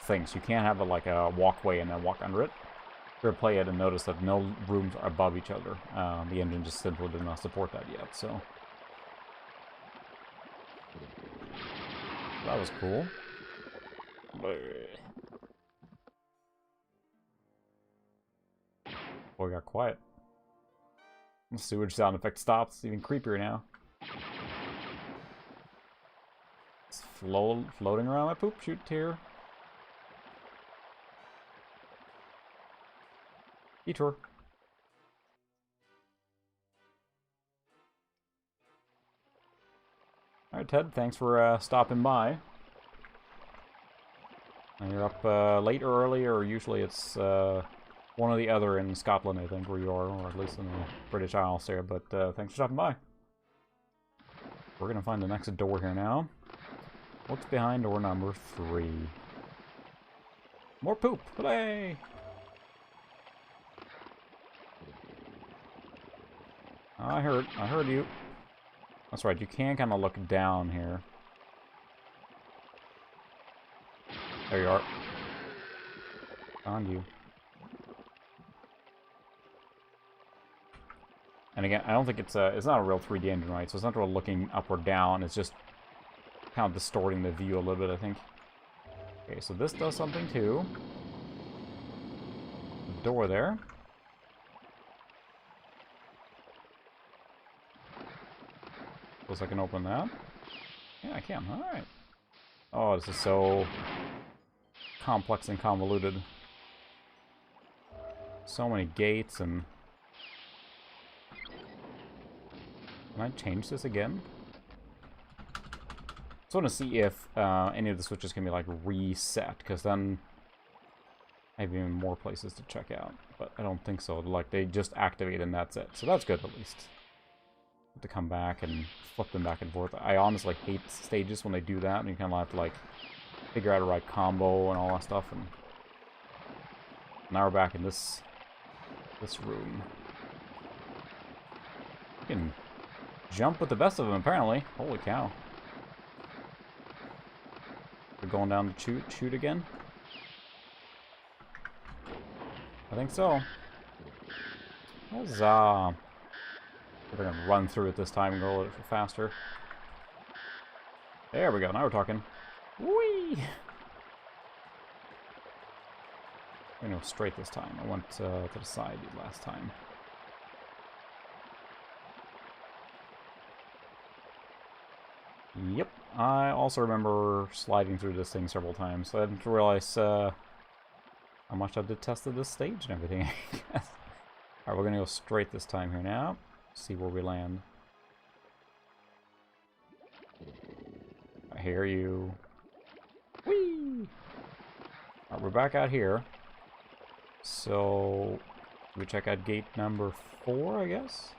things. You can't have like a walkway and then walk under it. If you play it and notice that no rooms are above each other. The engine just simply does not support that yet, so... That was cool. Boy, got quiet. The sewage sound effect stops. It's even creepier now. It's floating around my poop chute here. Detour. Alright, Ted, thanks for stopping by. And you're up late or early, or usually it's one or the other in Scotland, I think, where you are, or at least in the British Isles there, but thanks for stopping by. We're gonna find the next door here now. What's behind door number 3? More poop! Hooray! I heard you. That's right, you can kind of look down here. There you are. Found you. And again, I don't think it's not a real 3D engine, right? So it's not really looking up or down, it's just kind of distorting the view a little bit, I think. Okay, so this does something too. The door there. Suppose I can open that. Yeah, I can. Alright. Oh, this is so complex and convoluted. So many gates and... Can I change this again? I just want to see if any of the switches can be like reset, because then I have even more places to check out. But I don't think so. Like, they just activate and that's it. So that's good, at least. To come back and flip them back and forth. I honestly hate stages when they do that, and you kind of have to like figure out a right combo and all that stuff. And now we're back in this room. You can jump with the best of them, apparently. Holy cow! We're going down to shoot again. I think so. Huzzah! We're gonna run through it this time and go a little faster. There we go, now we're talking. Whee! I'm gonna go straight this time. I went to the side last time. Yep, I also remember sliding through this thing several times, so I didn't realize how much I detested this stage and everything, I guess. Alright, we're gonna go straight this time here now. See where we land. I hear you. Whee! Alright, we're back out here. So, we check out gate number 4, I guess?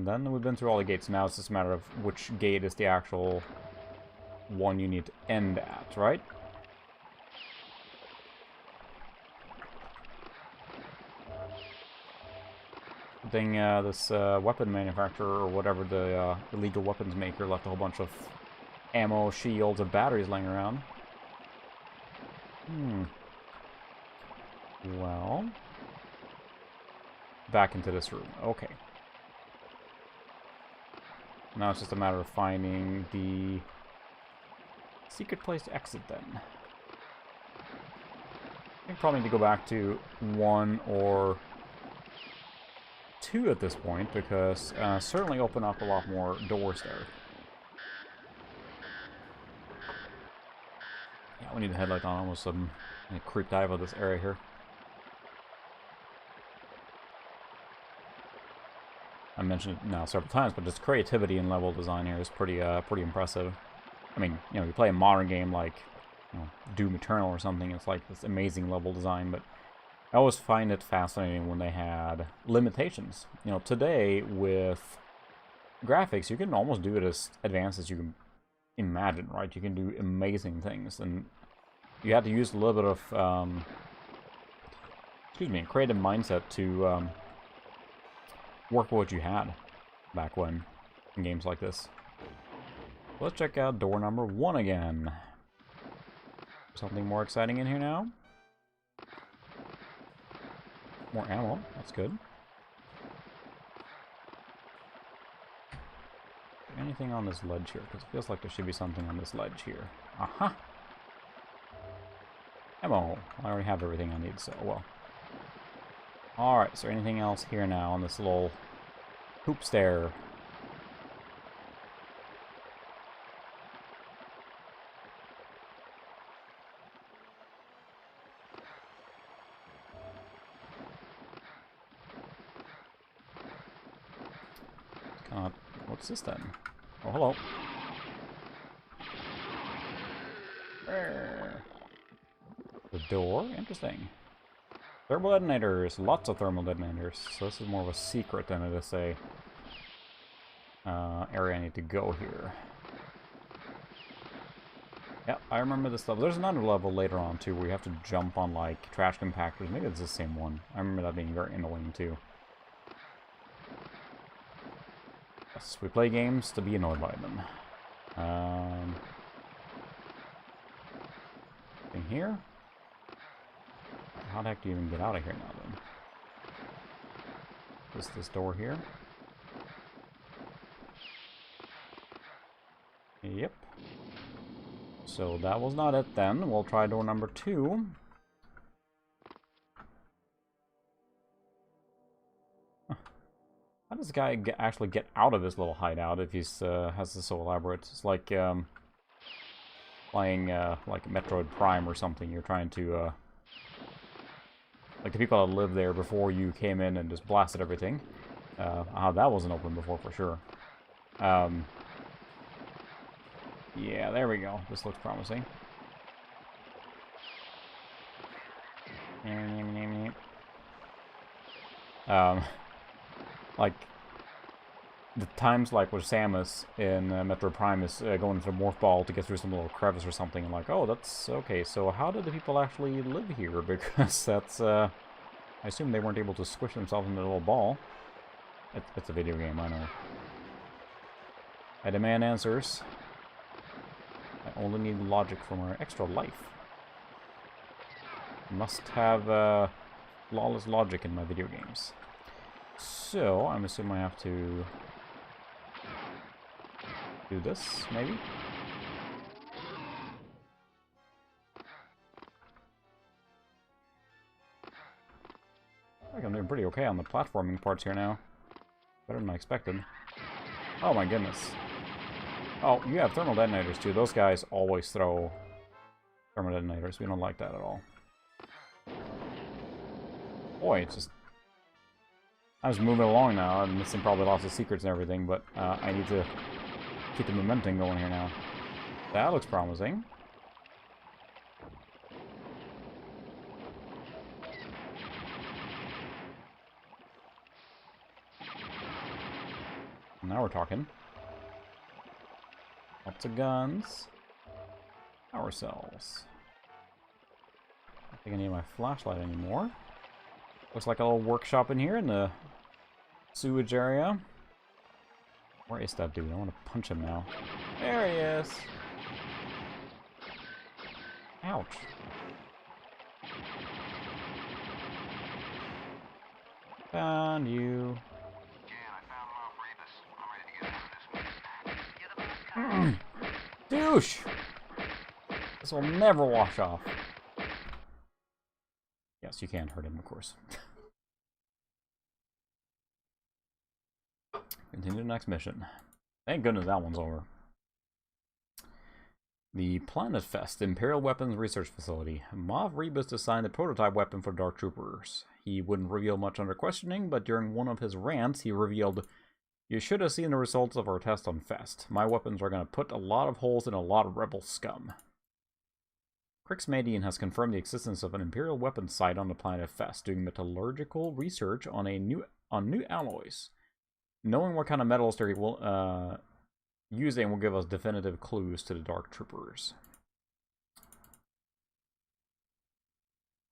Then we've been through all the gates. Now it's just a matter of which gate is the actual one you need to end at, right? Thing, this weapon manufacturer, or whatever the illegal weapons maker, left a whole bunch of ammo, shields, and batteries laying around. Well, back into this room. Okay. Now it's just a matter of finding the secret place to exit then. I think probably need to go back to 1 or 2 at this point, because certainly open up a lot more doors there. Yeah, we need the headlight on. Almost creeped out of this area here. I mentioned it now several times, but just creativity in level design here is pretty impressive. I mean, you know, you play a modern game like Doom Eternal or something, it's like this amazing level design, but I always find it fascinating when they had limitations. You know, today with graphics, you can almost do it as advanced as you can imagine, right? You can do amazing things, and you had to use a little bit of, excuse me, creative mindset to work with what you had back when in games like this. Let's check out door number 1 again. Something more exciting in here now. More ammo, that's good. Anything on this ledge here? Because it feels like there should be something on this ledge here. Aha! Ammo! I already have everything I need, so well. Alright, is there anything else here now on this little hoop stair? What's this then? Oh, hello. The door? Interesting. Thermal detonators. Lots of thermal detonators. So this is more of a secret than it is a area I need to go here. Yeah, I remember this level. There's another level later on, too, where you have to jump on, like, trash compactors. Maybe it's the same one. I remember that being very annoying, too. Yes, we play games to be annoyed by them. Thing here? How the heck do you even get out of here now, then? This door here? Yep. So that was not it then. We'll try door number 2. How does this guy actually get out of his little hideout if he's has this so elaborate? It's like playing like Metroid Prime or something. You're trying to like the people that lived there before you came in and just blasted everything. That wasn't open before for sure. Yeah, there we go. This looks promising. Like the times like where Samus in Metro Prime is going into the morph ball to get through some little crevice or something, and like, oh, that's okay. So how did the people actually live here? Because that's I assume they weren't able to squish themselves into a little ball. It's a video game, I know. I demand answers. I only need logic for my extra life. Must have flawless logic in my video games. So, I'm assuming I have to do this, maybe? I think I'm doing pretty okay on the platforming parts here now. Better than I expected. Oh my goodness. Oh, you have thermal detonators too. Those guys always throw thermal detonators. We don't like that at all. Boy, it's just... I'm just moving along now. I'm missing probably lots of secrets and everything, but I need to keep the momentum going here now. That looks promising. Now we're talking. Lots of guns. Power cells. I don't think I need my flashlight anymore. Looks like a little workshop in here in the sewage area. Where is that dude? I want to punch him now. There he is. Ouch. Found you. Douche! This will never wash off. Yes, you can hurt him, of course. Continue the next mission. Thank goodness that one's over. The Planet Fest Imperial Weapons Research Facility. Moff Rebus designed a prototype weapon for Dark Troopers. He wouldn't reveal much under questioning, but during one of his rants, he revealed, "You should have seen the results of our test on Fest. My weapons are going to put a lot of holes in a lot of rebel scum." Crix Median has confirmed the existence of an Imperial weapons site on the planet Fest, doing metallurgical research on new alloys. Knowing what kind of metals they're using will give us definitive clues to the Dark Troopers.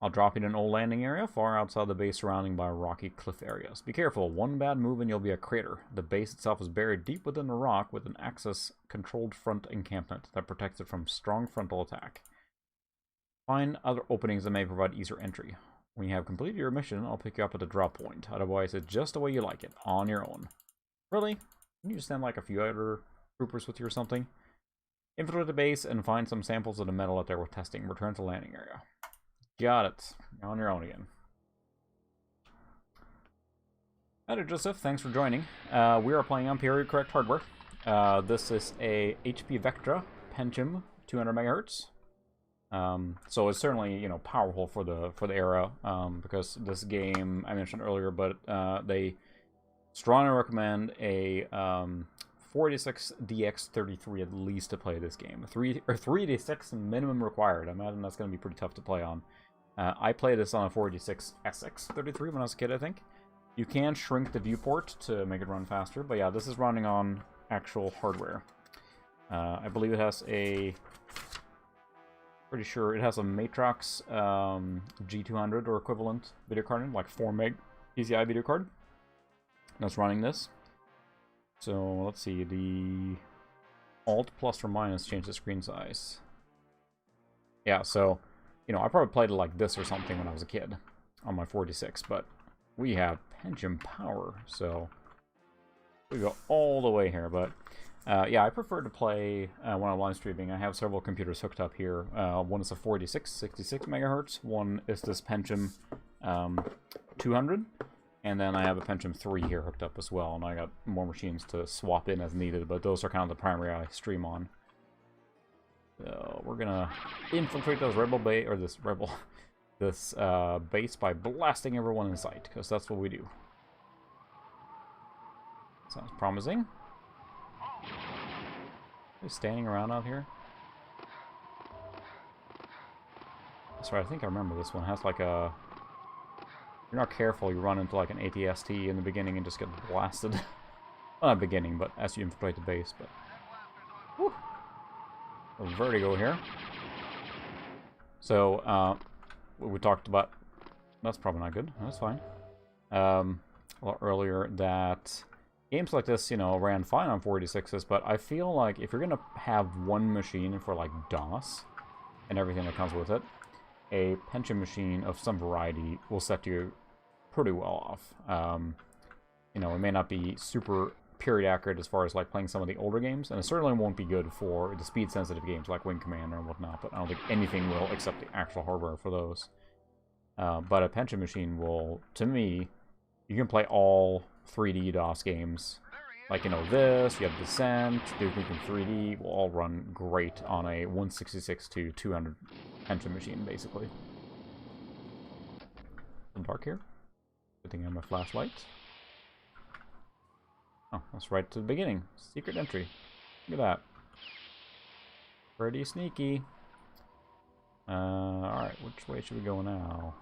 I'll drop you in an old landing area far outside the base, surrounded by rocky cliff areas. Be careful, one bad move and you'll be a crater. The base itself is buried deep within the rock with an Axis-controlled front encampment that protects it from strong frontal attack. Find other openings that may provide easier entry. When you have completed your mission, I'll pick you up at the drop point. Otherwise, it's just the way you like it, on your own. Really? Can you just send like a few other troopers with you or something? Infiltrate the base and find some samples of the metal that they were testing. Return to the landing area. Got it. You're on your own again. Hi there, Joseph. Thanks for joining. We are playing on period correct hardware. This is a HP Vectra Pentium 200 MHz. So it's certainly, you know, powerful for the era, because this game I mentioned earlier, but they strongly recommend a 486DX33 at least to play this game. 386 minimum required. I imagine that's going to be pretty tough to play on. I played this on a 486SX33 when I was a kid, I think. You can shrink the viewport to make it run faster, but yeah, this is running on actual hardware. I believe it has a... Pretty sure it has a Matrox G200 or equivalent video card, like 4 meg PCI video card. That's running this. So let's see, the Alt plus or minus change the screen size. Yeah, so you know, I probably played it like this or something when I was a kid on my 46, but we have Pentium power, so we go all the way here. But yeah, I prefer to play when I'm live streaming. I have several computers hooked up here. One is a 66 megahertz. One is this Pentium 200. And then I have a Pentium 3 here hooked up as well. And I got more machines to swap in as needed. But those are kind of the primary I stream on. So we're going to infiltrate those this base by blasting everyone in sight. Because that's what we do. Sounds promising. Just standing around out here. That's right, I think I remember this one. It has like a... If you're not careful, you run into like an ATST in the beginning and just get blasted. Well, not beginning, but as you infiltrate the base. But whew. A vertigo here. So, we talked about... That's probably not good. That's fine. Well, earlier that... Games like this, you know, ran fine on 486s, but I feel like if you're going to have one machine for, like, DOS and everything that comes with it, a Pentium machine of some variety will set you pretty well off. You know, it may not be super period accurate as far as, like, playing some of the older games, and it certainly won't be good for the speed-sensitive games like Wing Commander and whatnot, but I don't think anything will except the actual hardware for those. But a Pentium machine will, to me, you can play all 3D DOS games, like, you know, this, you have Descent, Duke Nukem 3D, will all run great on a 166 to 200 Pentium machine, basically. Some dark here. Good thing I have my flashlight. Oh, that's right to the beginning. Secret entry. Look at that. Pretty sneaky. Alright, which way should we go now?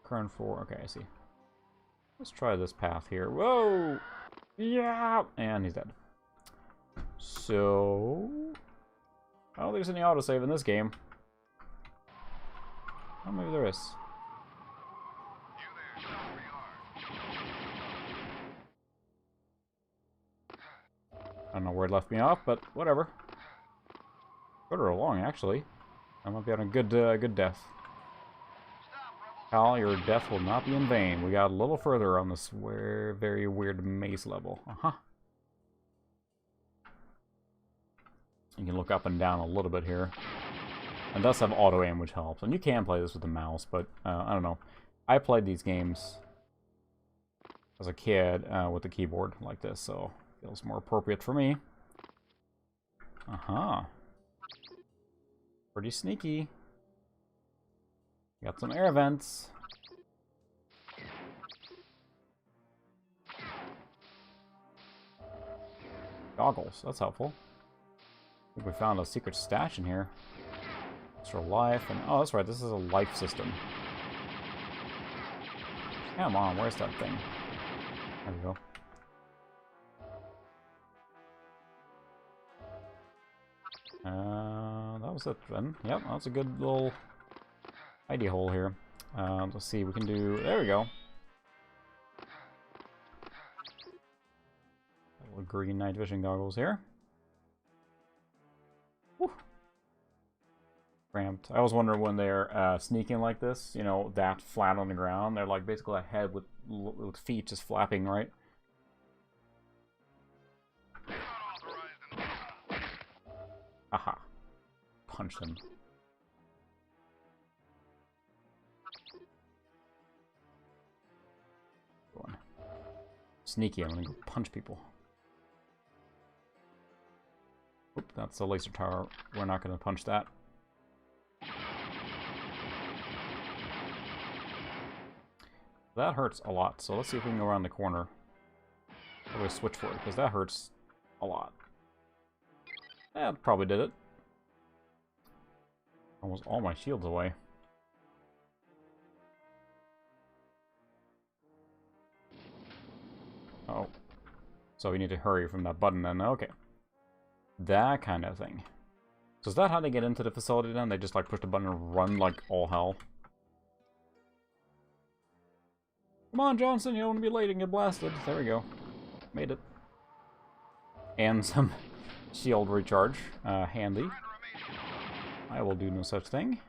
Current 4, okay, I see. Let's try this path here. Whoa! Yeah! And he's dead. So... I don't think there's any autosave in this game. Oh, maybe there is. I don't know where it left me off, but whatever. Further along, actually. I might be on a good death. Cal, your death will not be in vain. We got a little further on this very weird maze level. You can look up and down a little bit here. It does have auto aim, which helps. And you can play this with the mouse, but I don't know. I played these games as a kid with the keyboard like this, so it feels more appropriate for me. Pretty sneaky. Got some air vents. Goggles, that's helpful. I think we found a secret stash in here. Extra life, and oh, that's right, this is a life system. Come on, where's that thing? There we go. That was it then. Yep, that's a good little idea hole here. Let's see, we can do... There we go. Little green night vision goggles here. Whew. Cramped. I was wondering when they're sneaking like this, you know, that flat on the ground, they're like basically a head with feet just flapping, right? Aha. Punch them. Go on. Sneaky, I'm gonna go punch people. Oop, that's a laser tower. We're not gonna punch that. That hurts a lot, so let's see if we can go around the corner. Probably switch for it, because that hurts a lot. That probably did it. Almost all my shields away. Oh. So we need to hurry from that button then. Okay. That kind of thing. So is that how they get into the facility then? They just like push the button and run like all hell? Come on, Johnson, you don't want to be late and get blasted. There we go. Made it. And some shield recharge. Handy. I will do no such thing.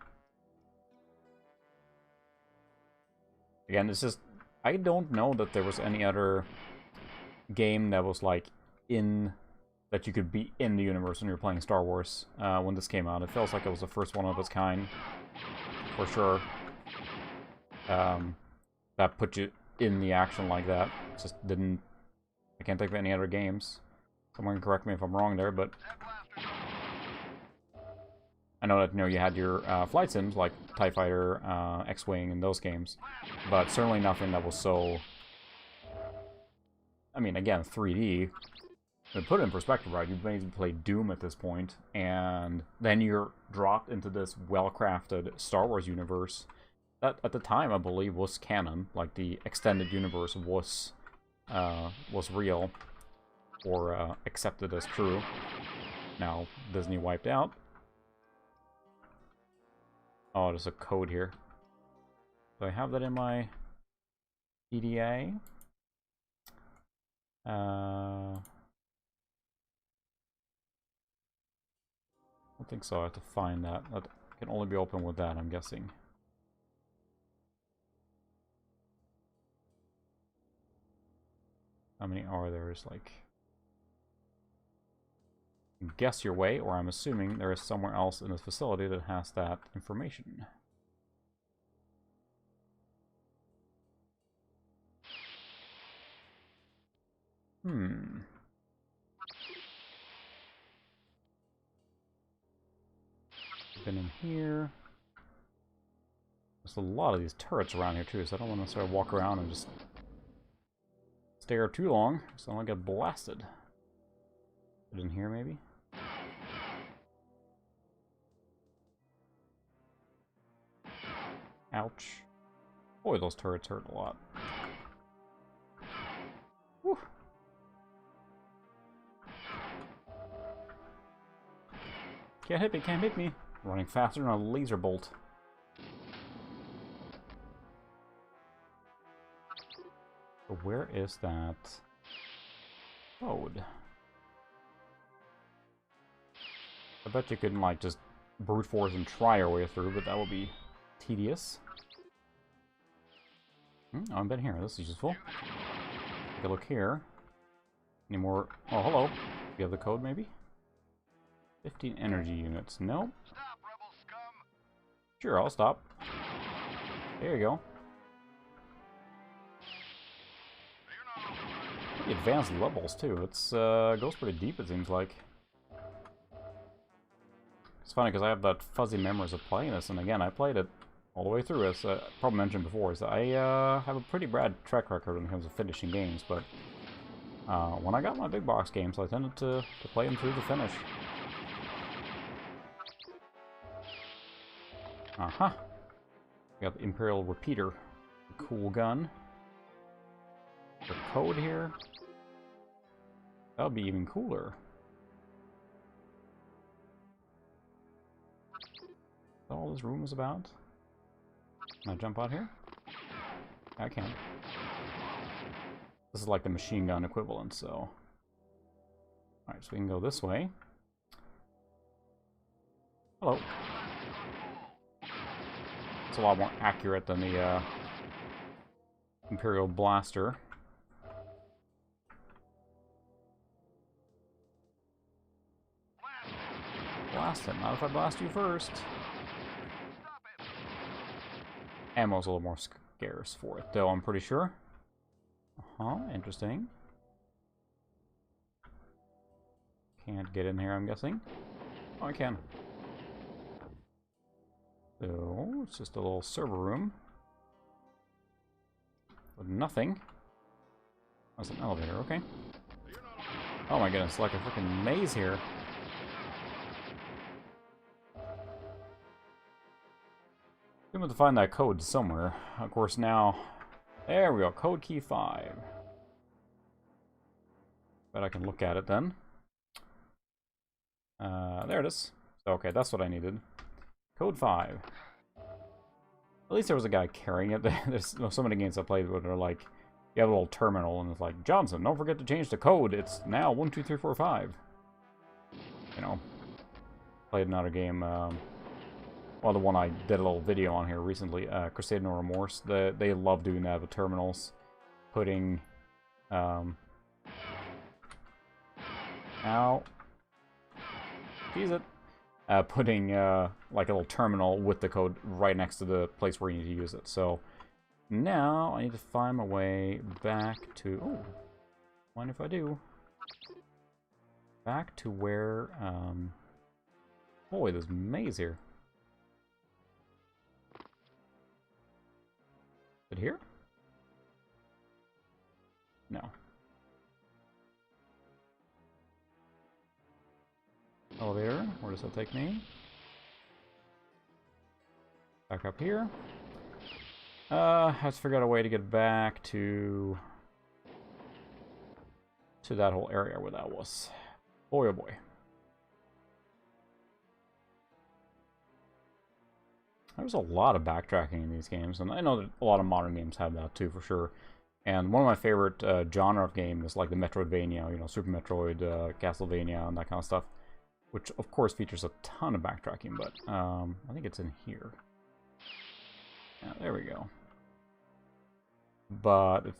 Again, it's just... I don't know that there was any other game that was like in... that you could be in the universe when you were playing Star Wars when this came out. It feels like it was the first one of its kind. For sure. That put you in the action like that. Just didn't... I can't think of any other games. Someone can correct me if I'm wrong there, but... I know that, you know, you had your flight sims like TIE Fighter, X-Wing, and those games. But certainly nothing that was so... I mean, again, 3D. To put it in perspective, right, you've basically played Doom at this point, and then you're dropped into this well-crafted Star Wars universe that, at the time, I believe, was canon. Like, the extended universe was real, or accepted as true. Now, Disney wiped out. Oh, there's a code here. Do I have that in my EDA? I don't think so. I have to find that. That can only be open with that, I'm guessing. How many are there? Is like... guess your way, or I'm assuming there is somewhere else in this facility that has that information. Been in here. There's a lot of these turrets around here too, so I don't want to sort of walk around and just stare too long, so I don't get blasted. Put in here maybe? Ouch. Boy, those turrets hurt a lot. Whew. Can't hit me, can't hit me. Running faster than a laser bolt. So where is that code? I bet you couldn't like just brute force and try our way through, but that would be tedious. Oh, I've been here. This is useful. Take a look here. Any more? Oh, hello. Do you have the code, maybe? 15 energy units. Nope. Stop, rebel scum! Sure, I'll stop. There you go. Pretty advanced levels, too. It's goes pretty deep, it seems like. It's funny, because I have that fuzzy memories of playing this, and again, I played it all the way through, as I probably mentioned before, is that I have a pretty bad track record in terms of finishing games, but when I got my big box games, I tended to play them through the finish. Uh-huh. Got the Imperial Repeater. Cool gun. The code here. That would be even cooler. Is that all this room is about? Can I jump out here? I can. This is like the machine gun equivalent, so... Alright, so we can go this way. Hello. It's a lot more accurate than the Imperial Blaster. Blast him. Not if I blast you first. Ammo's a little more scarce for it, though, I'm pretty sure. Interesting. Can't get in here, I'm guessing. Oh, I can. So, it's just a little server room. With nothing. That's an elevator, okay. Oh my goodness, like a freaking maze here. I'm going to find that code somewhere. Of course, now... There we go, code key 5. Bet I can look at it then. There it is. Okay, that's what I needed. Code 5. At least there was a guy carrying it. There's so many games I played where they're like, you have a little terminal and it's like, Johnson, don't forget to change the code. It's now 12345. You know, played another game. Well, the one I did a little video on here recently, Crusade No Remorse. They love doing that with terminals, putting. Ow. Jeez it. Putting like a little terminal with the code right next to the place where you need to use it. So now I need to find my way back to. Oh, mind if I do? Back to where. Boy, there's a maze here. Is it here? No. Elevator, where does that take me? Back up here. I have to figure out a way to get back to that whole area where that was. Boy, oh boy. There's a lot of backtracking in these games, and I know that a lot of modern games have that too, for sure. And one of my favorite genre of game is like the Metroidvania, you know, Super Metroid, Castlevania, and that kind of stuff. Which, of course, features a ton of backtracking, but I think it's in here. Yeah, there we go. But, I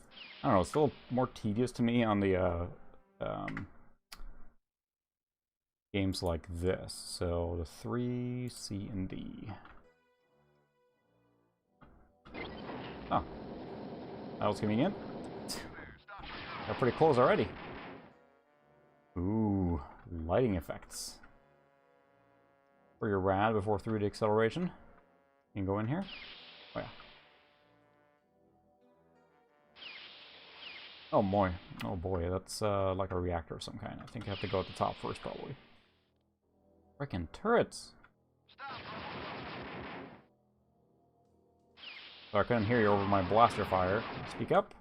don't know, it's still more tedious to me on the games like this. So, the 3, C, and D. Oh. That was convenient. Got pretty close already. Ooh, lighting effects. For your rad before 3D acceleration. You can go in here. Oh yeah. Oh boy. Oh boy, that's like a reactor of some kind. I think I have to go at the top first, probably. Frickin' turrets! So I couldn't hear you over my blaster fire. Speak up.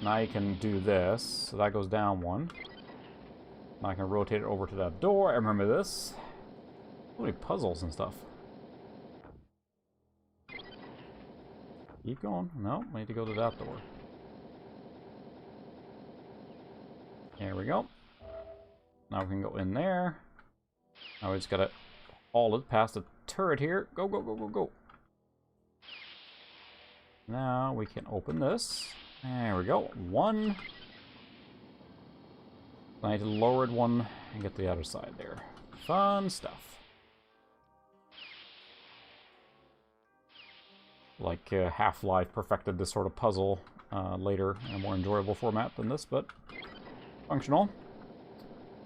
Now you can do this. So that goes down one. Now I can rotate it over to that door. I remember this. So many puzzles and stuff. Keep going. No, I need to go to that door. There we go. Now we can go in there. Now we just gotta haul it past the turret here. Go, go, go, go, go. Now we can open this. There we go. One. I need to lower it one and get the other side there. Fun stuff. Like Half-Life perfected this sort of puzzle later in a more enjoyable format than this, but functional.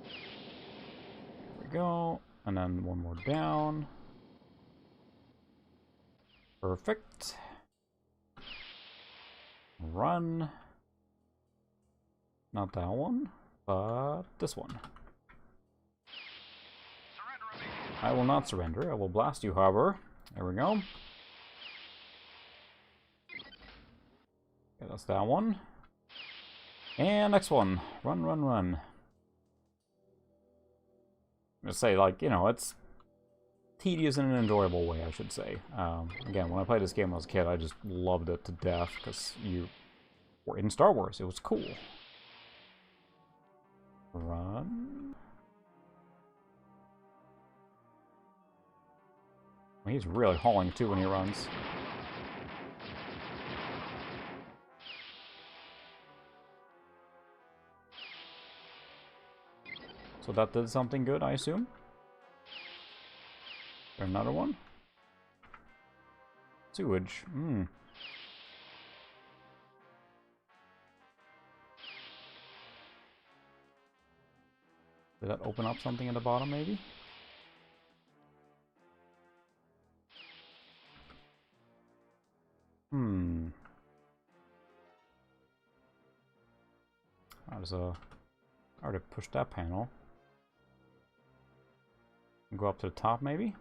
There we go. And then one more down. Perfect. Run. Not that one, but this one. I will not surrender. I will blast you, however. There we go. Okay, that's that one. And next one. Run, run, run. I'm gonna say, like, you know, it's tedious in an enjoyable way, I should say. Again, when I played this game when I was a kid, I just loved it to death because you were in Star Wars. It was cool. Run. Well, he's really hauling too when he runs. So that did something good, I assume. Is there another one? Sewage. Did that open up something at the bottom, maybe? There's a... I already pushed that panel. Go up to the top, maybe?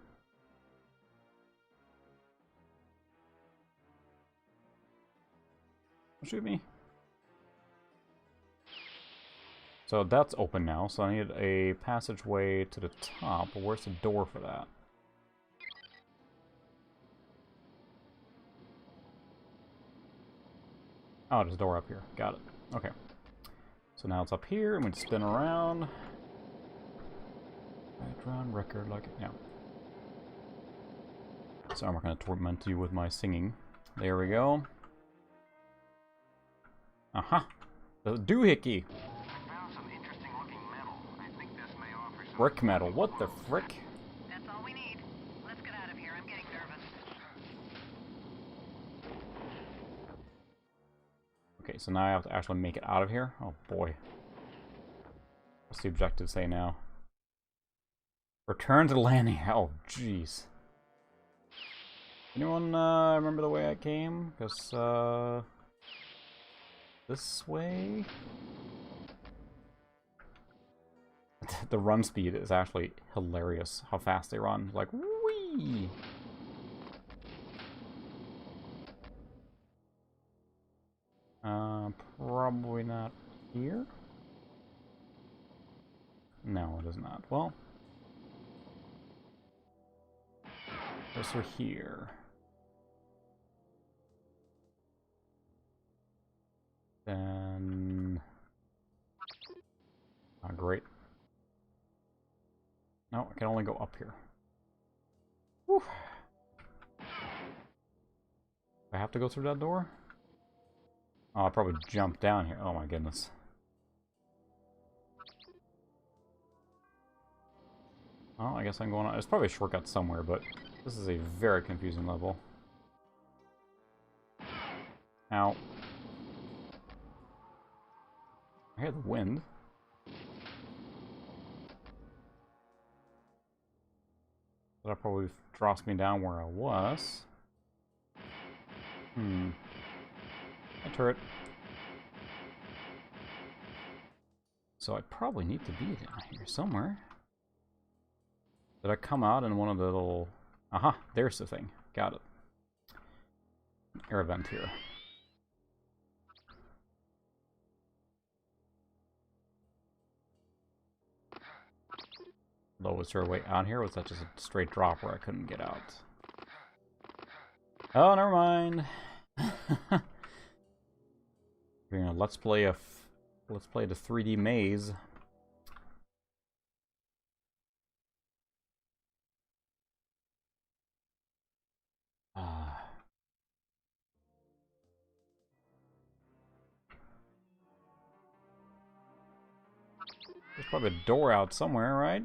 Shoot me. So that's open now, so I need a passageway to the top. But where's the door for that? Oh, there's a door up here. Got it. Okay. So now it's up here, and we spin around. Background record, like it. Yeah. So I'm not going to torment you with my singing. There we go. Aha! The doohickey! I found some interesting looking metal. I think this may offer some... Brick metal. What the frick? That's all we need. Let's get out of here. I'm getting nervous. Okay, so now I have to actually make it out of here? Oh boy. What's the objective say now? Return to the landing. Oh, jeez. Anyone remember the way I came? Because, this way? The run speed is actually hilarious. How fast they run. Like, whee! Probably not here? No, it is not. Well, guess we're here. Then... Ah, great. No, I can only go up here. Whew. I have to go through that door? Oh, I'll probably jump down here. Oh my goodness. Oh, I guess I'm going on. There's probably a shortcut somewhere, but this is a very confusing level. Ow. I hear the wind. That probably drops me down where I was. A turret. So I probably need to be down here somewhere. Did I come out in one of the little... Aha, there's the thing. Got it. Air vent here. Though, was there a way out here, or was that just a straight drop where I couldn't get out? Oh, never mind. We're gonna let's play the 3D maze. There's probably a door out somewhere, right?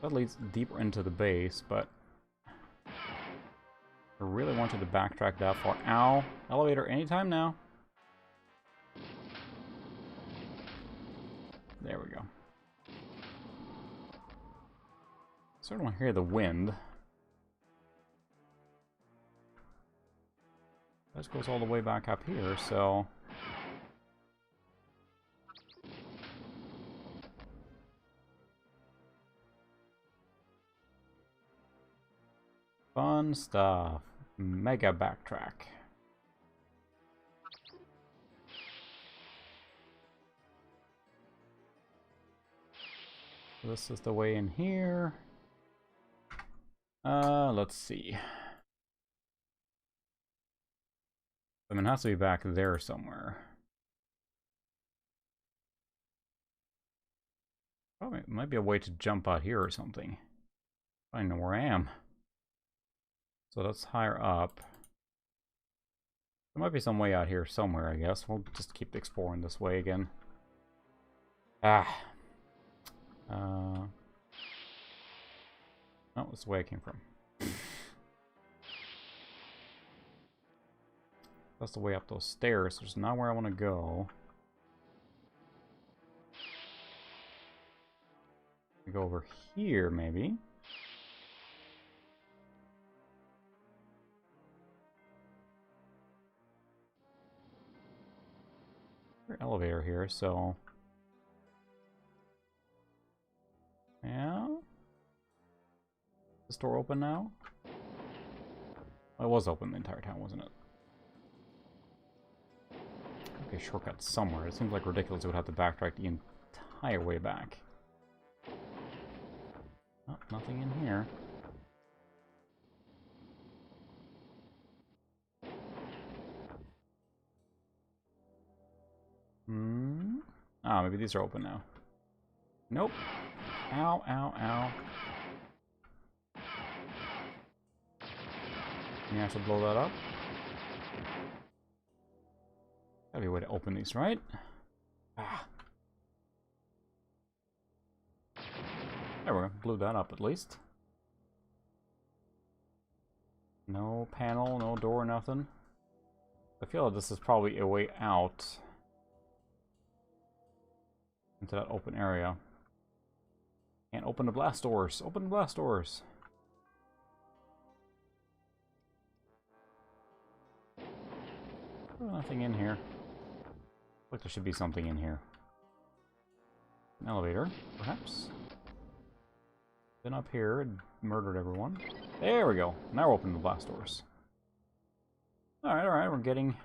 That leads deeper into the base, but I really want you to backtrack that far. Ow! Elevator anytime now. There we go. Certainly hear the wind. This goes all the way back up here, so... Fun stuff. Mega backtrack. This is the way in here. Let's see. I mean, it has to be back there somewhere. Probably might be a way to jump out here or something. I know where I am. So that's higher up. There might be some way out here somewhere, I guess. We'll just keep exploring this way again. Ah. Oh, that's the way I came from. That's the way up those stairs, which is not where I want to go. Go over here, maybe. Elevator here, so... Yeah? Is this door open now? Well, it was open the entire time, wasn't it? Okay, shortcut somewhere. It seems like ridiculous it would have to backtrack the entire way back. Oh, nothing in here. Ah, maybe these are open now. Nope. Ow, ow, ow. Can you actually blow that up? Gotta be a way to open these, right? Ah. There we go. Blew that up at least. No panel, no door, nothing. I feel like this is probably a way out into that open area. Can't open the blast doors. Open the blast doors. Oh, nothing in here. Like there should be something in here. An elevator, perhaps. Been up here and murdered everyone. There we go. Now we're opening the blast doors. Alright, we're getting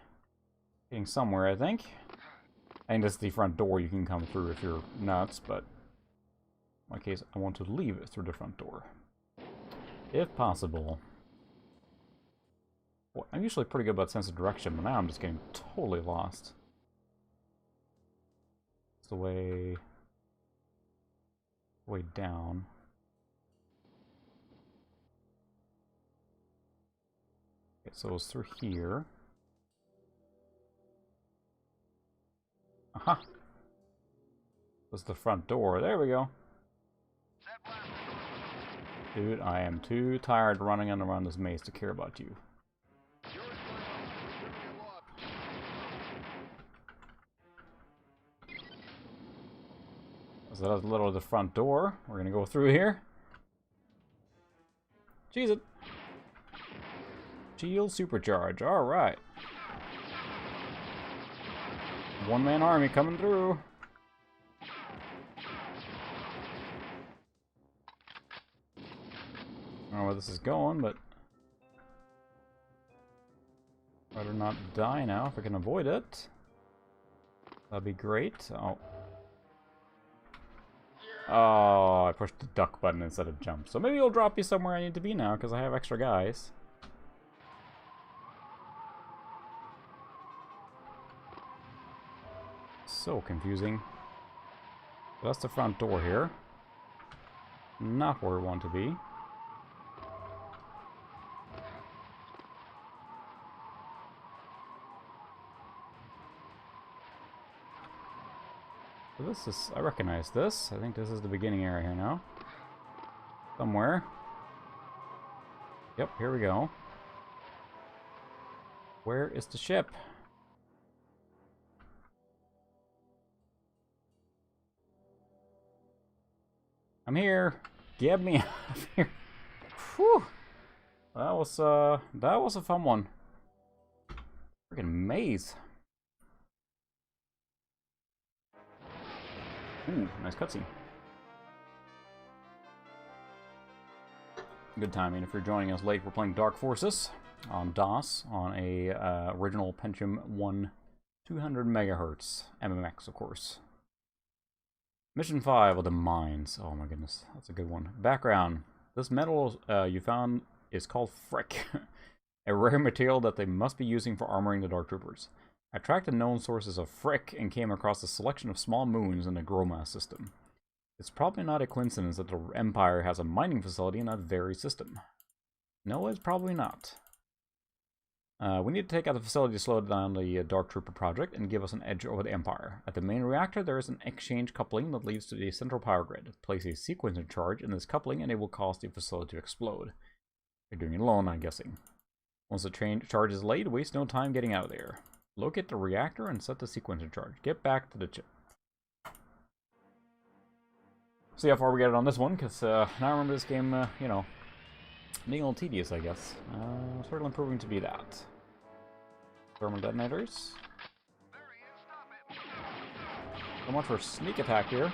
somewhere, I think. I think this is the front door you can come through if you're nuts, but in my case, I want to leave it through the front door. If possible. Well, I'm usually pretty good about sense of direction, but now I'm just getting totally lost. It's the way down. Okay, so it's through here. Aha! That's the front door. There we go. Dude, I am too tired running around this maze to care about you. So that's literally the front door. We're gonna go through here. Cheese it. Shield supercharge. Alright. One-man army coming through. I don't know where this is going, but rather not die now if I can avoid it. That'd be great. Oh, I pushed the duck button instead of jump. So maybe it'll drop you somewhere I need to be now because I have extra guys. So confusing. That's the front door here. Not where we want to be. So this is, I recognize this. I think this is the beginning area here now. Somewhere. Yep, here we go. Where is the ship? I'm here. Get me out of here. Whew. That was a fun one. Freaking maze. Ooh, nice cutscene. Good timing. If you're joining us late, we're playing Dark Forces on DOS on a original Pentium 1 200 megahertz MMX, of course. Mission 5 of the mines. Oh my goodness, that's a good one. Background. This metal you found is called Frick, a rare material that they must be using for armoring the Dark Troopers. I tracked the known sources of Frick and came across a selection of small moons in the Groma system. It's probably not a coincidence that the Empire has a mining facility in that very system. No, it's probably not. We need to take out the facility to slow down the Dark Trooper project and give us an edge over the Empire. At the main reactor, there is an exchange coupling that leads to the central power grid. Place a sequencer charge in this coupling and it will cause the facility to explode. You're doing it alone, I'm guessing. Once the charge is laid, waste no time getting out of there. Locate the reactor and set the sequencer charge. Get back to the chip. See how far we get it on this one, because now I remember this game, you know, being a little tedious, I guess. Certainly proving to be that. Thermal detonators. So much for sneak attack here.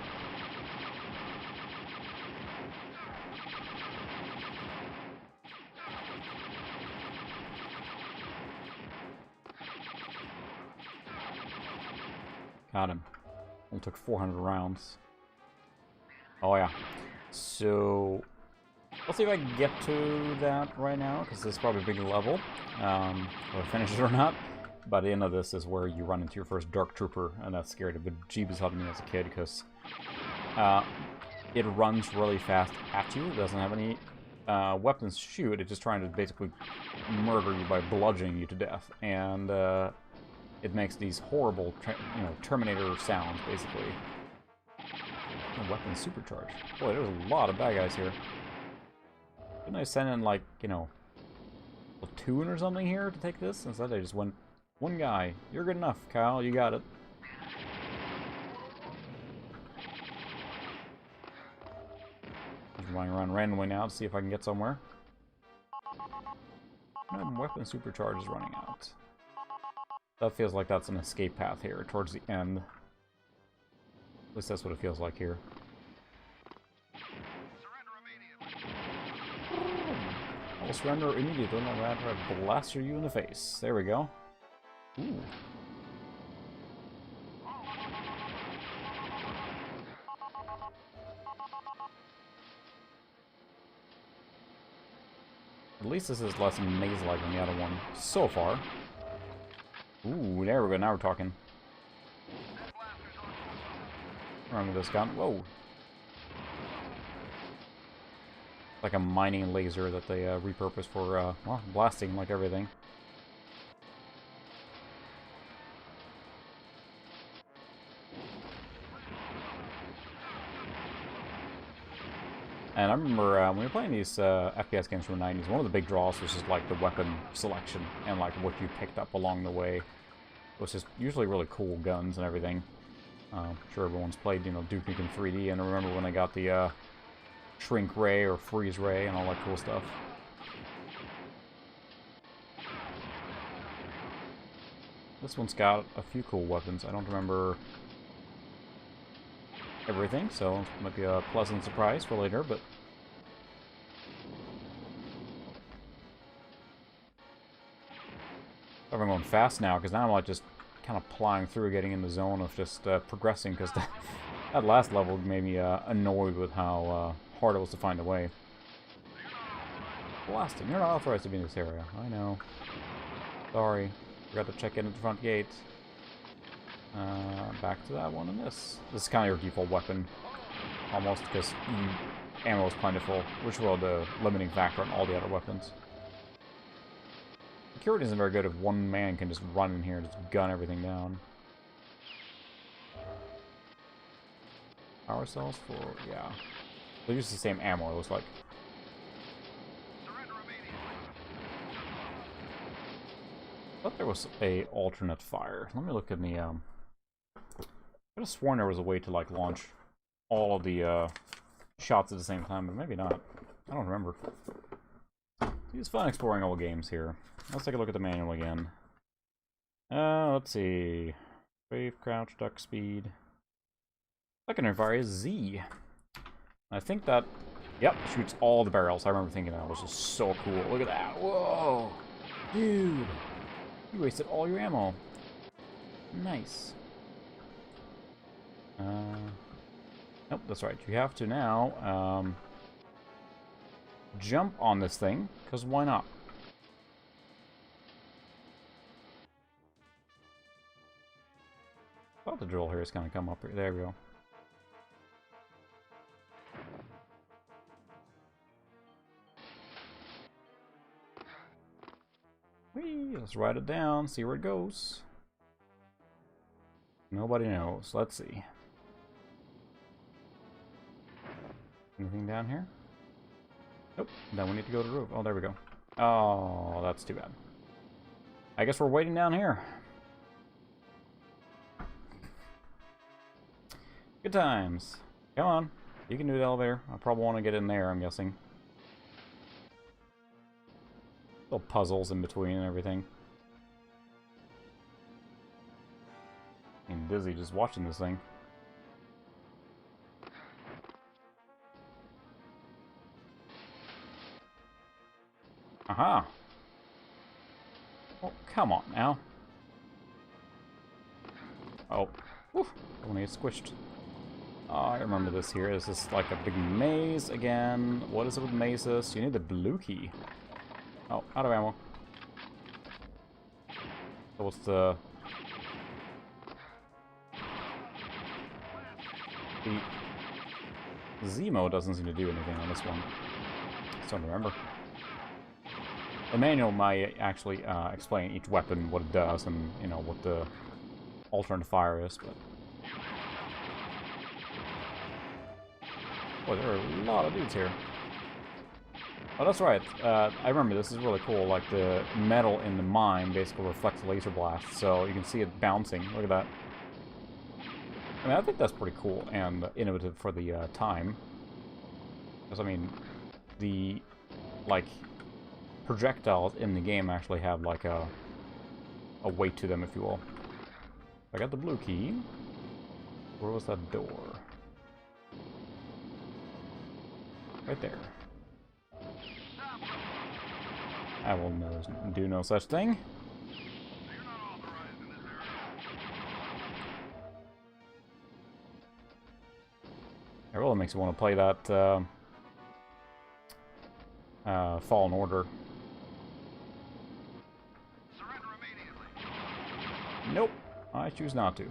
Got him. Only took 400 rounds. Oh yeah. So let's see if I can get to that right now, because this is probably a big level. Whether I finish it or not. By the end of this is where you run into your first Dark Trooper, and that scared the bejeebus out of me as a kid, because it runs really fast at you. It doesn't have any weapons to shoot. It's just trying to basically murder you by bludgeoning you to death, and it makes these horrible, Terminator sounds, basically. Weapon supercharge. Boy, there's a lot of bad guys here. Didn't I send in, like, a platoon or something here to take this? Instead, I just went one guy. You're good enough, Kyle. You got it. Just running around randomly now to see if I can get somewhere. Weapon supercharge is running out. That feels like that's an escape path here towards the end. At least that's what it feels like here. I will surrender immediately, no matter I blast you in the face. There we go. Ooh. At least this is less maze-like than the other one so far. Ooh, there we go. Now we're talking. Wrong with this gun. Whoa. Like a mining laser that they repurposed for, well, blasting like everything. And I remember when we were playing these FPS games from the 90s, one of the big draws was just like the weapon selection and like what you picked up along the way. It was just usually really cool guns and everything. I'm sure everyone's played, Duke Nukem 3D, and I remember when they got the Shrink Ray or Freeze Ray and all that cool stuff. This one's got a few cool weapons. I don't remember everything, so it might be a pleasant surprise for later, but... I'm going fast now, because now I'm like just kind of plowing through, getting in the zone of just progressing, because that last level made me annoyed with how hard it was to find a way. Blasting, you're not authorized to be in this area. I know. Sorry. Forgot to check in at the front gate. Back to that one and this. This is kind of your default weapon. Almost, because ammo is plentiful, which was the limiting factor on all the other weapons. Security isn't very good if one man can just run in here and just gun everything down. Power cells for... yeah. They use the same ammo, it looks like. I thought there was a alternate fire. Let me look in the... I could have sworn there was a way to, like, launch all of the shots at the same time, but maybe not. I don't remember. It's fun exploring old games here. Let's take a look at the manual again. Let's see. Wave, crouch, duck, speed. Secondary fire is Z. I think that, yep, shoots all the barrels. I remember thinking that was just so cool. Look at that. Whoa! Dude! You wasted all your ammo. Nice. Nope, that's right. You have to now, jump on this thing, because why not? I thought the drill here is going to come up here. There we go. Whee, let's write it down, see where it goes. Nobody knows. Let's see. Anything down here? Nope. Then we need to go to the roof. Oh, there we go. Oh, that's too bad. I guess we're waiting down here. Good times. Come on. You can do the elevator. I probably want to get in there, I'm guessing. Little puzzles in between and everything. I'm dizzy just watching this thing. Aha! Oh, come on now. Oh. Whew. I want to get squished. Oh, I remember this here. This is like a big maze again. What is it with mazes? You need the blue key. Oh, out of ammo. So what's the... The Zemo doesn't seem to do anything on this one. I don't remember. The manual might actually explain each weapon, what it does, and, you know, what the alternate fire is, but... Boy, there are a lot of dudes here. Oh, that's right. I remember this is really cool. Like, the metal in the mine basically reflects laser blast, so you can see it bouncing. Look at that. I mean, I think that's pretty cool and innovative for the time. Because, I mean, the, like, projectiles in the game actually have, like, a weight to them, if you will. I got the blue key. Where was that door? Right there. I will do no such thing. It really makes me want to play that Fallen Order. Surrender immediately. Nope, I choose not to.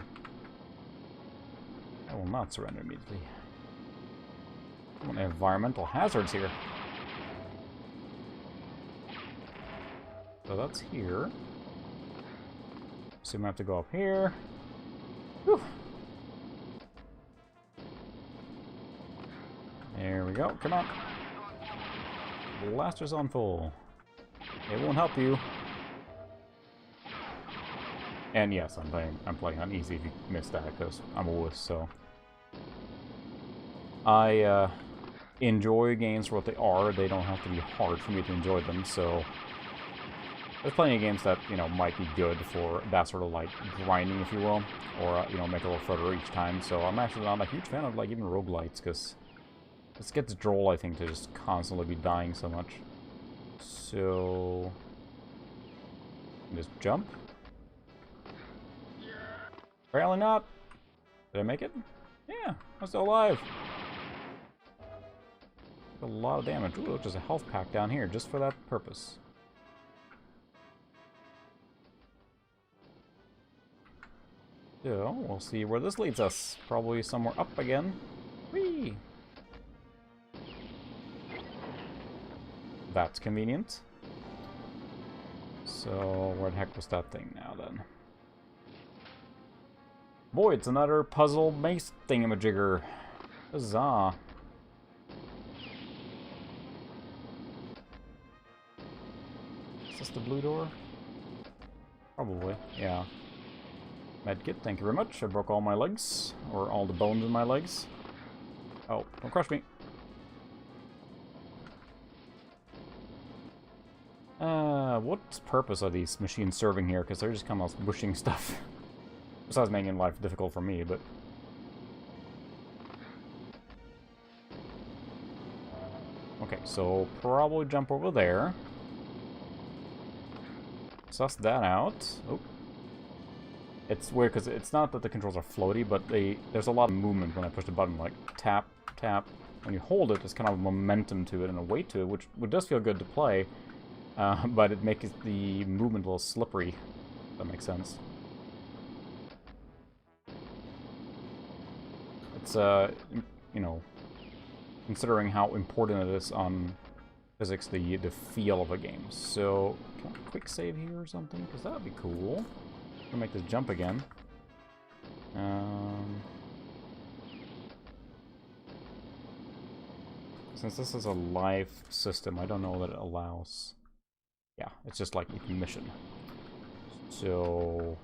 I will not surrender immediately. I want environmental hazards here. So that's here. Assume I have to go up here. Whew. There we go. Come on. Blaster's on full. It won't help you. And yes, I'm playing on easy if you missed that, because I'm a wuss, so. I enjoy games for what they are. They don't have to be hard for me to enjoy them, so. There's plenty of games that, you know, might be good for that sort of, like, grinding, if you will. Or, you know, make it a little further each time. So I'm actually not a huge fan of, like, even roguelites, because it gets droll, I think, to just constantly be dying so much. So... just jump? Apparently not. Did I make it? Yeah, I'm still alive. A lot of damage. Ooh, there's a health pack down here just for that purpose. So, we'll see where this leads us. Probably somewhere up again. Whee! That's convenient. So, where the heck was that thing now, then? Boy, it's another puzzle maze thingamajigger. Huzzah. Is this the blue door? Probably, yeah. Medkit, thank you very much. I broke all my legs. Or all the bones in my legs. Oh, don't crush me. What purpose are these machines serving here? Because they're just kind of pushing stuff. Besides making life difficult for me, but... Okay, so probably jump over there. Suss that out. Oh. It's weird because it's not that the controls are floaty, but there's a lot of movement when I push the button, like tap, tap. When you hold it, there's kind of a momentum to it and a weight to it, which does feel good to play, but it makes the movement a little slippery, if that makes sense. It's, you know, considering how important it is on physics, the feel of a game. So, can I quick save here or something? Because that would be cool. I'm gonna make this jump again. Since this is a live system, I don't know that it allows... Yeah, it's just like each mission. So...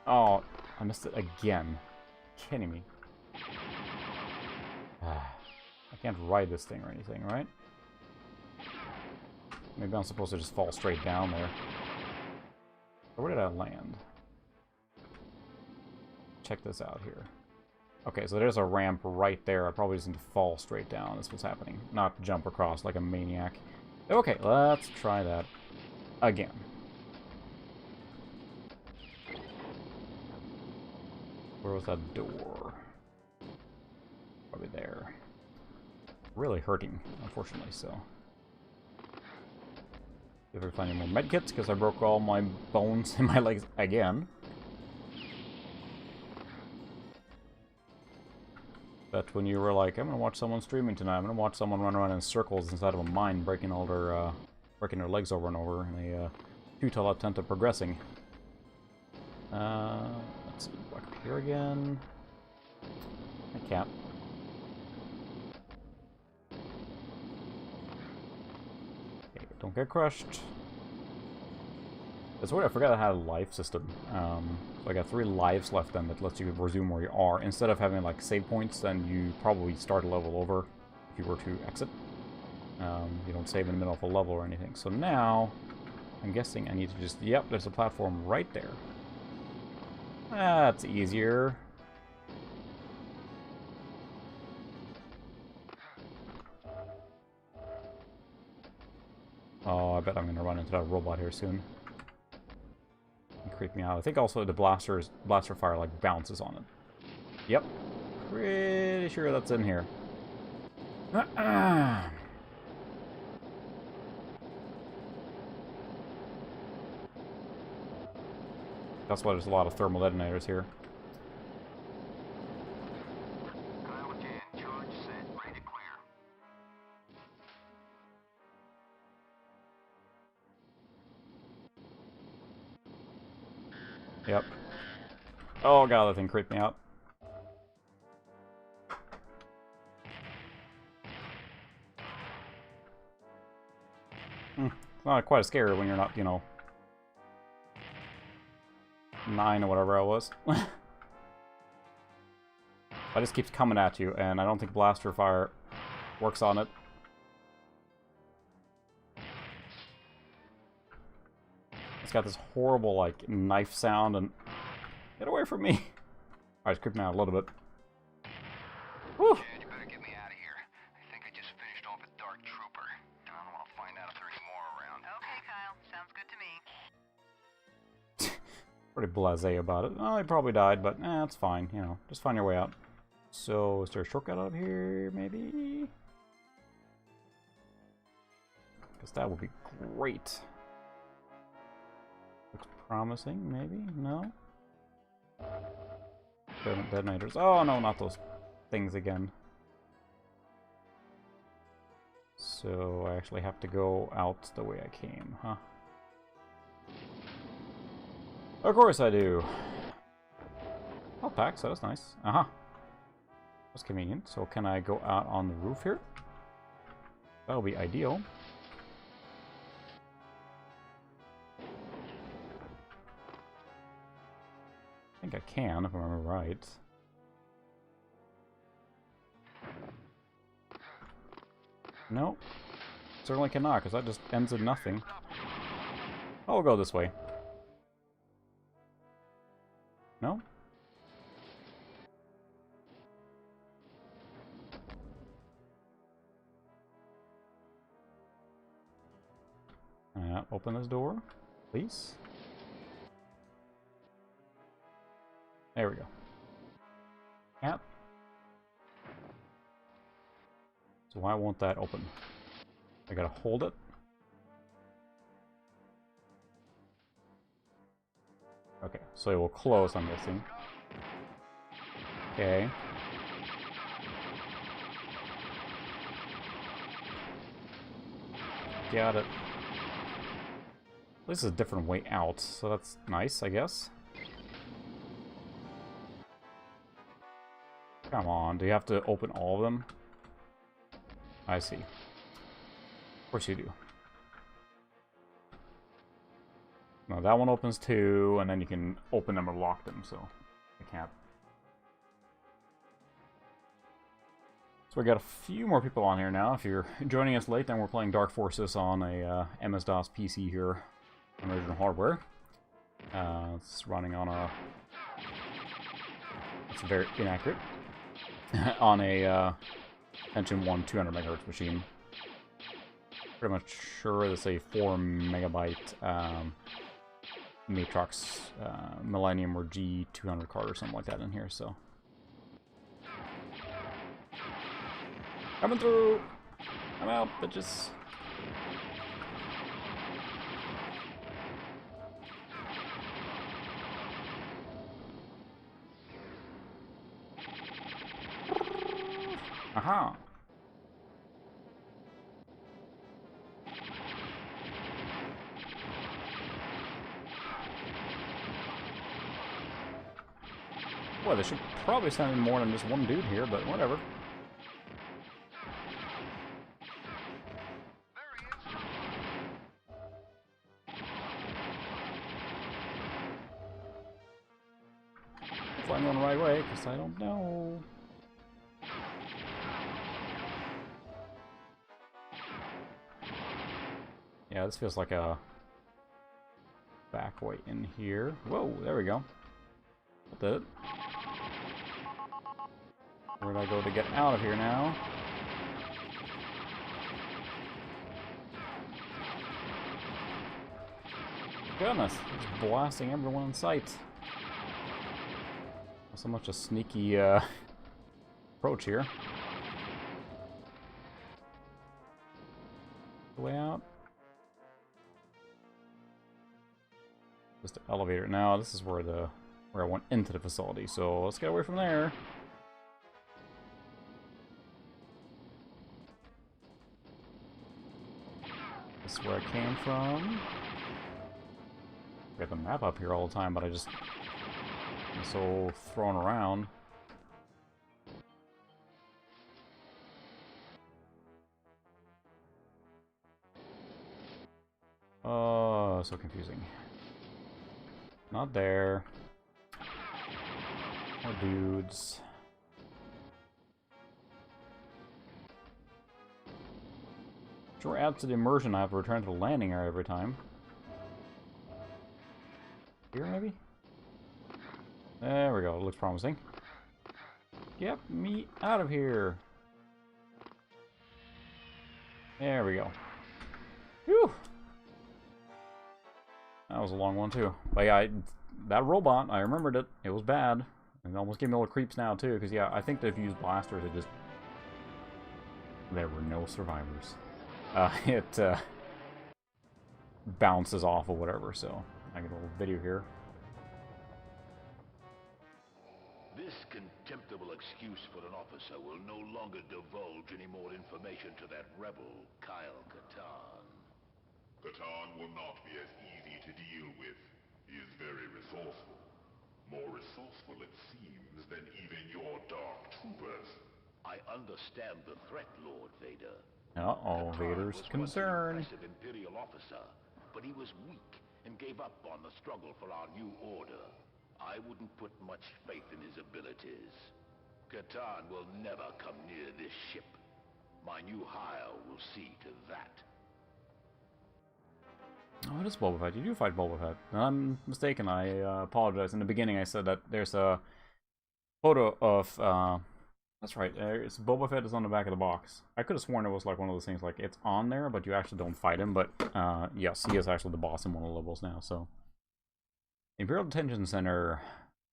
Oh, I missed it again. Kidding me. I can't ride this thing or anything, right? Maybe I'm supposed to just fall straight down there. Or where did I land? Check this out here. Okay, so there's a ramp right there. I probably just need to fall straight down. That's what's happening. Not jump across like a maniac. Okay, let's try that again. Where was that door? Probably there. Really hurting, unfortunately, so... If I find any more medkits, because I broke all my bones in my legs again. But when you were like, I'm gonna watch someone streaming tonight, I'm gonna watch someone run around in circles inside of a mine, breaking all their, breaking their legs over and over in a futile attempt at progressing. Let's see, back up here again. I can't. Okay, don't get crushed. That's weird, I forgot I had a life system. So I got 3 lives left then that lets you resume where you are. Instead of having like save points, then you probably start a level over if you were to exit. You don't save in the middle of a level or anything. So now, I'm guessing I need to just... Yep, there's a platform right there. That's easier. Oh, I bet I'm gonna run into that robot here soon. Creep me out. I think also the blaster fire like bounces on it. Yep. Pretty sure that's in here. That's why there's a lot of thermal detonators here. Kyle again, charge set, ready to clear. Yep. Oh god, that thing creeped me out. It's not quite as scary when you're not, you know, 9 or whatever I was. But it just keeps coming at you, and I don't think blaster fire works on it. It's got this horrible, like, knife sound, and... Get away from me! Alright, it's creeping out a little bit. Whew! Chad, you better get me out of here. I think I just finished off a dark trooper. I don't want to find out if there are any more around. Okay, Kyle. Sounds good to me. Pretty blasé about it. Well, he probably died, but it's fine, you know. Just find your way out. So, is there a shortcut out here, maybe? Because that would be great. Looks promising, maybe? No? Detonators. Oh, no, not those things again. So, I actually have to go out the way I came, huh? Of course I do. Oh, packs, that is nice. Uh-huh. That's convenient. So can I go out on the roof here? That'll be ideal. I think I can, if I remember right. Nope. Certainly cannot, because that just ends in nothing. I'll go this way. No? Open this door, please. There we go. Yep. So why won't that open? I gotta hold it. Okay, so it will close, I'm guessing. Okay. Got it. This is a different way out, so that's nice, I guess. Come on, do you have to open all of them? I see. Of course you do. No, that one opens too, and then you can open them or lock them, so I can't. So we got a few more people on here now. If you're joining us late, then we're playing Dark Forces on a MS-DOS PC here on original hardware. It's running on a... It's very inaccurate. On a Pentium 1 200 MHz machine. Pretty much sure it's a 4 megabyte Matrox Millennium or G200 card or something like that in here, so. Coming through! I'm out, bitches. Aha! Boy, they should probably send in more than just one dude here, but whatever. Hopefully I'm going the right way, because I don't know. Yeah, this feels like a back way in here. Whoa, there we go. That did it. Where'd I go to get out of here now? Goodness, it's blasting everyone in sight. Not so much a sneaky approach here. The way out. Just the elevator. Now this is where I went into the facility. So let's get away from there. This is where I came from. I got the map up here all the time, but I'm so thrown around. Oh, so confusing. Not there. More dudes. Sure adds to the immersion. I have to return to the landing area every time. Here, maybe? There we go. It looks promising. Get me out of here. There we go. Whew. That was a long one, too. But yeah, that robot, I remembered it. It was bad. It almost gave me a little creeps now, too. Because, yeah, I think that if you use blasters, it just... There were no survivors. It bounces off or whatever, so... I get a little video here. This contemptible excuse for an officer will no longer divulge any more information to that rebel, Kyle Katarn. Katarn will not be as easy to deal with. He is very resourceful. More resourceful, it seems, than even your dark troopers. I understand the threat, Lord Vader. Uh-oh, Vader's concerned. He was once an impressive Imperial officer, but he was weak and gave up on the struggle for our new order. I wouldn't put much faith in his abilities. Katarn will never come near this ship. My new hire will see to that. Oh, it is Boba Fett. You do fight Boba Fett. I'm mistaken. I apologize. In the beginning, I said that there's a photo of. That's right. It's Boba Fett is on the back of the box. I could have sworn it was like one of those things, like it's on there, but you actually don't fight him. But yes, he is actually the boss in one of the levels now. So, Imperial Detention Center.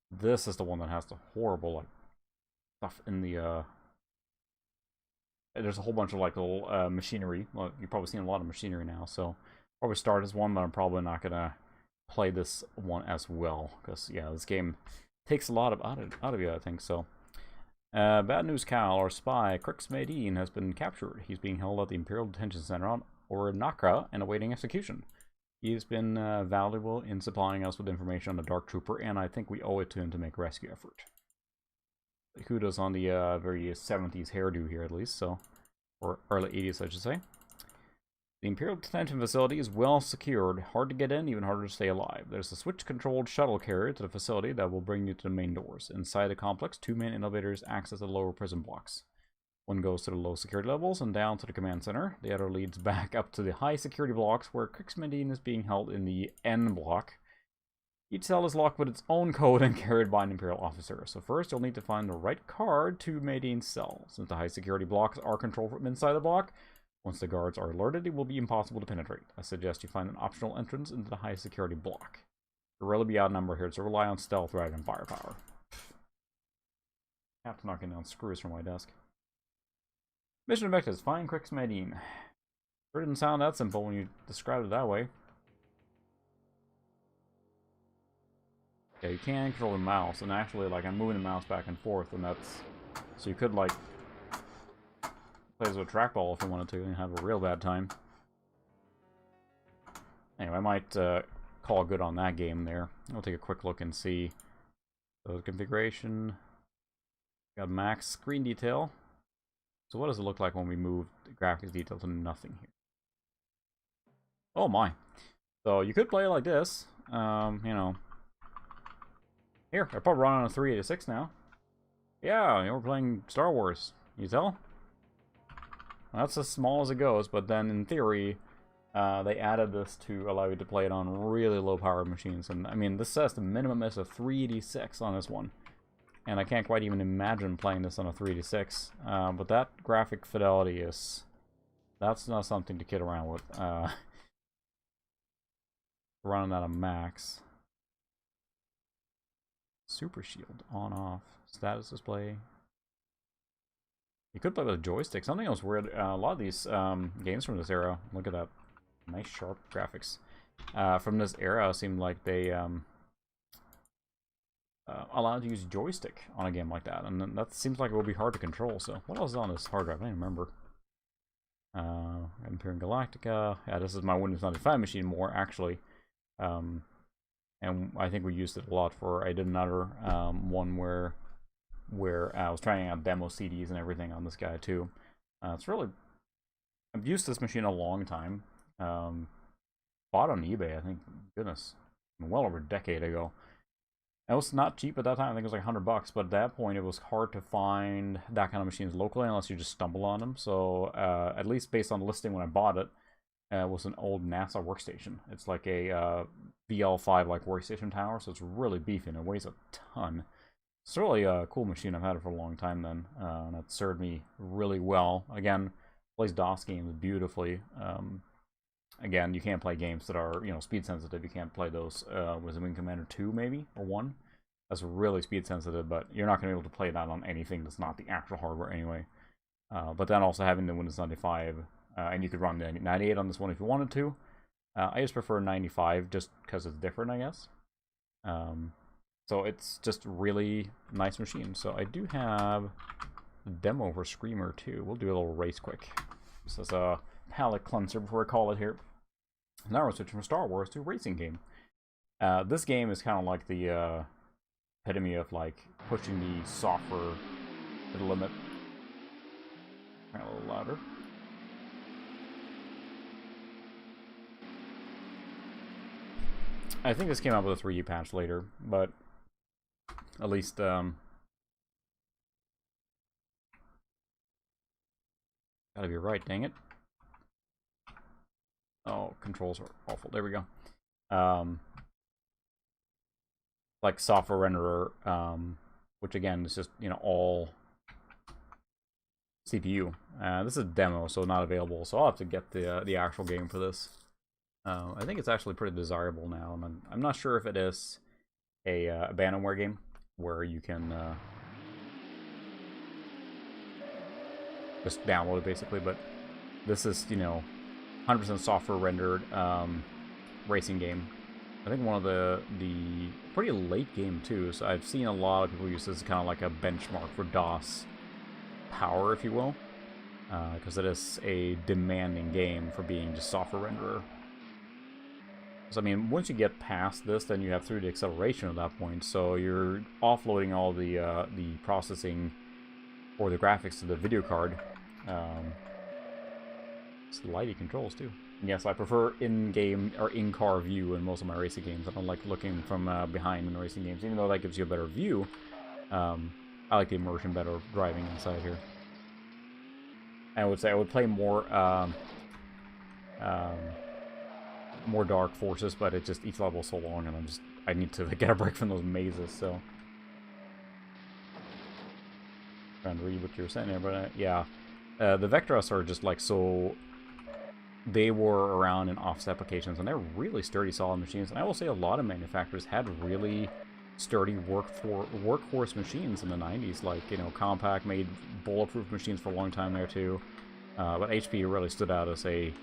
This is the one that has the horrible like stuff in the. There's a whole bunch of like little machinery. Well, you've probably seen a lot of machinery now, so. Probably start as one, but I'm probably not gonna play this one as well because yeah, this game takes a lot of out of you, I think. So, bad news, Cal. Our spy Crix Medine has been captured. He's being held at the Imperial Detention Center on Orinaka and awaiting execution. He's been valuable in supplying us with information on the Dark Trooper, and I think we owe it to him to make a rescue effort. Kudos on the very 70s hairdo here, at least. So, or early 80s, I should say. The Imperial Detention Facility is well secured, hard to get in, even harder to stay alive. There's a switch-controlled shuttle carrier to the facility that will bring you to the main doors. Inside the complex, 2 main elevators access the lower prison blocks. One goes to the low security levels and down to the command center. The other leads back up to the high security blocks where Crix Medine is being held in the N block. Each cell is locked with its own code and carried by an Imperial officer. So first, you'll need to find the right card to Medine's cell. Since the high security blocks are controlled from inside the block, once the guards are alerted, it will be impossible to penetrate. I suggest you find an optional entrance into the high security block. You'll really be outnumbered here, so rely on stealth rather than firepower. I have to knock down screws from my desk. Mission objectives: find Crix Medine. Sure didn't sound that simple when you described it that way. Yeah, you can control the mouse, and actually, like, I'm moving the mouse back and forth, and that's... So you could, like... play as a trackball if you wanted to and have a real bad time. Anyway, I might call good on that game there. I'll take a quick look and see. So configuration. Got max screen detail. So what does it look like when we move the graphics detail to nothing here? Oh my. So you could play it like this. You know. Here, I probably run on a 386 now. Yeah, we're playing Star Wars. You tell? That's as small as it goes, but then in theory, they added this to allow you to play it on really low-powered machines. And I mean, this says the minimum is a 386 on this one, and I can't quite even imagine playing this on a 386. But that graphic fidelity is—that's not something to kid around with. Running at a max. Super shield on off. Status display. You could play with a joystick. Something else weird. A lot of these games from this era. Look at that. Nice sharp graphics. From this era seemed like they allowed you to use joystick on a game like that. And that seems like it would be hard to control. So what else is on this hard drive? I don't remember. Imperial Galactica. Yeah, this is my Windows 95 machine more, actually. And I think we used it a lot for... I did another one where I was trying out demo CDs and everything on this guy too. It's really... I've used this machine a long time. Bought on eBay, I think. Goodness. Well over a decade ago. It was not cheap at that time. I think it was like $100, but at that point it was hard to find that kind of machines locally unless you just stumble on them. So at least based on the listing when I bought it, it was an old NASA workstation. It's like a VL5 like workstation tower, so it's really beefy and it weighs a ton. It's really a cool machine. I've had it for a long time then, and it served me really well. Again, plays DOS games beautifully. Again, you can't play games that are, you know, speed sensitive. You can't play those with Wing Commander 2 maybe, or 1. That's really speed sensitive, but you're not going to be able to play that on anything that's not the actual hardware anyway. But then also having the Windows 95, and you could run the 98 on this one if you wanted to. I just prefer 95 just because it's different, I guess. So it's just really nice machine. So I do have a demo for Screamer too. We'll do a little race quick. This is a palate cleanser before I call it here. Now we're switching from Star Wars to a racing game. This game is kind of like the epitome of like pushing the software to the limit. A little louder. I think this came out with a 3D patch later, but at least Gotta be right, dang it. Oh, controls are awful. There we go. Like software renderer, which again is just, you know, all CPU. This is a demo, so not available. So I'll have to get the actual game for this. I think it's actually pretty desirable now, and I'm not sure if it is a abandonware game where you can just download it basically, but this is, you know, 100% software rendered racing game. I think one of the pretty late game too, so I've seen a lot of people use this as kind of like a benchmark for DOS power, if you will, because it is a demanding game for being just software renderer. So I mean, once you get past this, then you have 3D acceleration at that point, so you're offloading all the processing or the graphics to the video card. It's lighty controls too. And yes, I prefer in-game or in-car view in most of my racing games. I don't like looking from behind in racing games, even though that gives you a better view. I like the immersion better driving inside here. I would say I would play more more Dark Forces, but it just each level is so long, and I need to get a break from those mazes. So trying to read what you're saying there, but yeah, the Vectros are just like so. They were around in office applications, and they're really sturdy, solid machines. And I will say a lot of manufacturers had really sturdy workhorse machines in the 90s. Like, you know, Compaq made bulletproof machines for a long time there too. But HP really stood out as a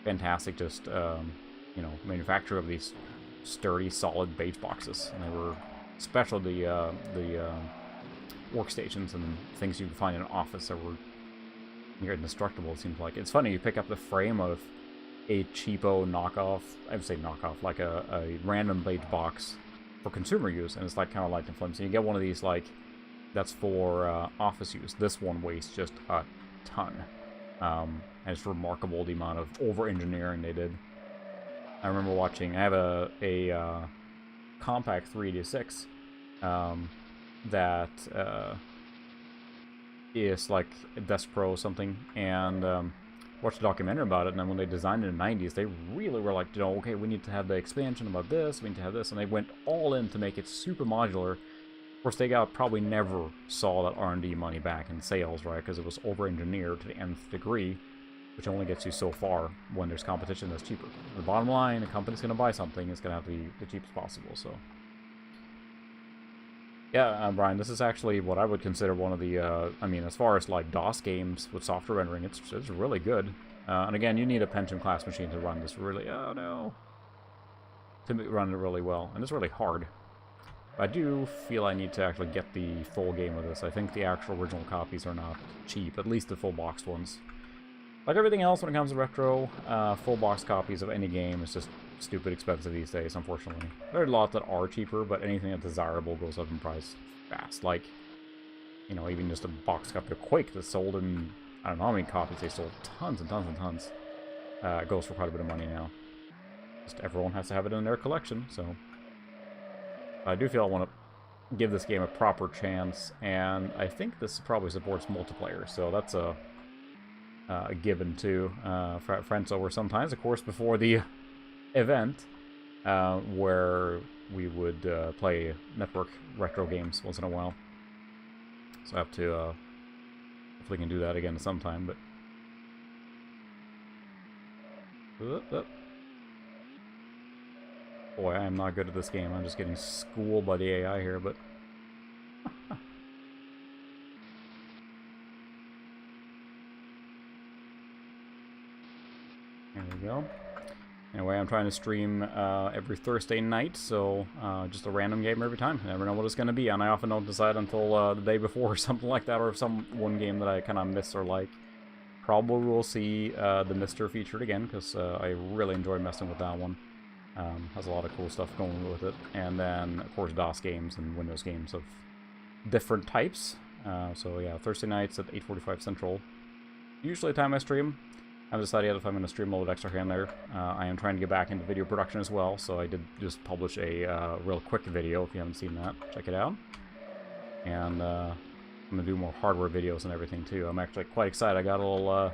fantastic, just you know, manufacturer of these sturdy, solid base boxes. And they were especially the workstations and things you could find in an office that were near indestructible. It seems like it's funny. You pick up the frame of a cheapo knockoff, I would say knockoff, like a random blade box for consumer use, and it's like kind of light and flimsy. You get one of these, like, that's for office use. This one weighs just a ton. And it's remarkable the amount of over-engineering they did. I remember watching, I have a Compaq 386 that is like a Desk Pro or something, and watched a documentary about it, and then when they designed it in the 90s, they really were like, you know, okay, we need to have the expansion about this, we need to have this, and they went all in to make it super modular. Of course, they probably never saw that R&D money back in sales, right, because it was over-engineered to the nth degree, which only gets you so far when there's competition that's cheaper. The bottom line, a company's going to buy something, it's going to have to be the cheapest possible, so. Yeah, Brian, this is actually what I would consider one of the, I mean, as far as like DOS games with software rendering, it's really good. And again, you need a Pentium class machine to run this really, oh no, to run it really well. And it's really hard. I do feel I need to actually get the full game of this. I think the actual original copies are not cheap, at least the full boxed ones. Like everything else when it comes to retro, full box copies of any game is just stupid expensive these days, unfortunately. There are a lot that are cheaper, but anything that's desirable goes up in price fast. Like, you know, even just a box copy of Quake that's sold in, I don't know how many copies they sold, tons and tons and tons. Goes for quite a bit of money now. Just everyone has to have it in their collection, so. I do feel I want to give this game a proper chance, and I think this probably supports multiplayer, so that's a given too. Friends over sometimes, of course, before the event, where we would play network retro games once in a while. So I have to hopefully can do that again sometime. But boy, I am not good at this game. I'm just getting schooled by the AI here, but there we go. Anyway, I'm trying to stream every Thursday night, so just a random game every time. I never know what it's going to be, and I often don't decide until the day before or something like that, or some one game that I kind of miss or like. Probably will see the Mister featured again, because I really enjoy messing with that one. Has a lot of cool stuff going with it. And then, of course, DOS games and Windows games of different types. So yeah, Thursday nights at 8:45 Central. Usually the time I stream. I haven't decided yet if I'm going to stream a little bit extra here and there. I am trying to get back into video production as well, so I did just publish a real quick video. If you haven't seen that, check it out. And I'm going to do more hardware videos and everything too. I'm actually quite excited. I got a little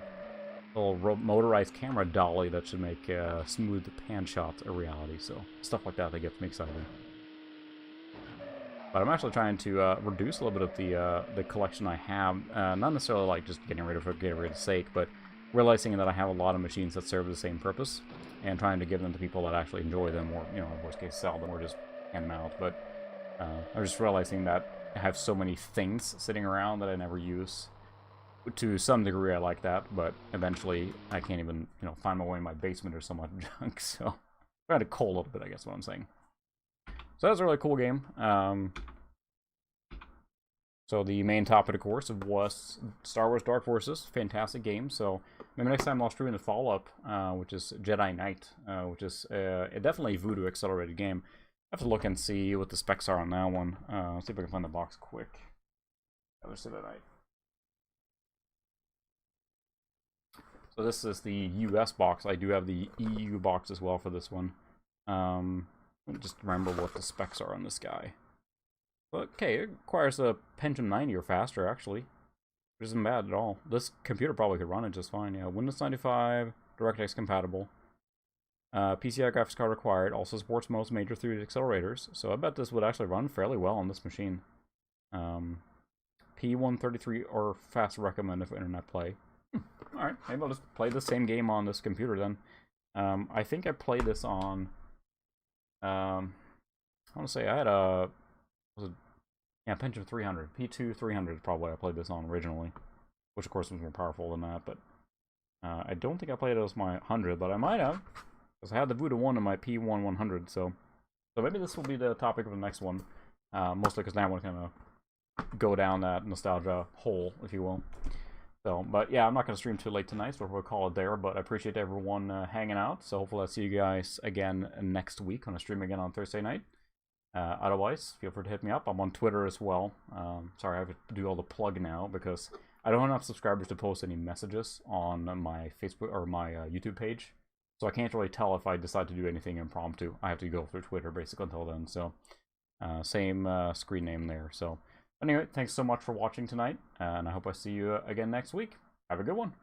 little motorized camera dolly that should make smooth pan shots a reality. So stuff like that gets me excited. But I'm actually trying to reduce a little bit of the collection I have. Not necessarily like just getting rid of sake, but realizing that I have a lot of machines that serve the same purpose, and trying to give them to people that actually enjoy them, or worst case, sell them, or just hand them out. But I'm just realizing that I have so many things sitting around that I never use. To some degree, I like that, but eventually I can't even find my way in my basement or so much junk. So I'm trying to cull a little bit, I guess is what I'm saying. So that's a really cool game. So the main topic, of course, was Star Wars Dark Forces. Fantastic game. So maybe next time I'll stream the follow-up, which is Jedi Knight, which is definitely a Voodoo accelerated game. I have to look and see what the specs are on that one. Let's see if I can find the box quick. Other Jedi Knight. So this is the US box. I do have the EU box as well for this one. Just remember what the specs are on this guy. Okay, it requires a Pentium 90 or faster, actually. Which isn't bad at all. This computer probably could run it just fine. Yeah, Windows 95, DirectX compatible. PCI graphics card required. Also supports most major 3D accelerators. So I bet this would actually run fairly well on this machine. P133 or fast recommended for internet play. Alright, maybe I'll just play the same game on this computer then. I think I played this on... I want to say I had a... Yeah, Pentium 300. P2 300 is probably I played this on originally. Which, of course, was more powerful than that, but... I don't think I played it as my 100, but I might have. Because I had the Voodoo 1 in my P1 100, so maybe this will be the topic of the next one. Mostly because now I want to kind of go down that nostalgia hole, if you will. So, but yeah, I'm not going to stream too late tonight, so we'll call it there. But I appreciate everyone hanging out. So hopefully I'll see you guys again next week when I stream again on Thursday night. Otherwise, feel free to hit me up. I'm on Twitter as well. Sorry, I have to do all the plug now because I don't have enough subscribers to post any messages on my Facebook or my YouTube page. So I can't really tell if I decide to do anything impromptu. I have to go through Twitter basically until then. So same screen name there. So anyway, thanks so much for watching tonight, and I hope I see you again next week. Have a good one.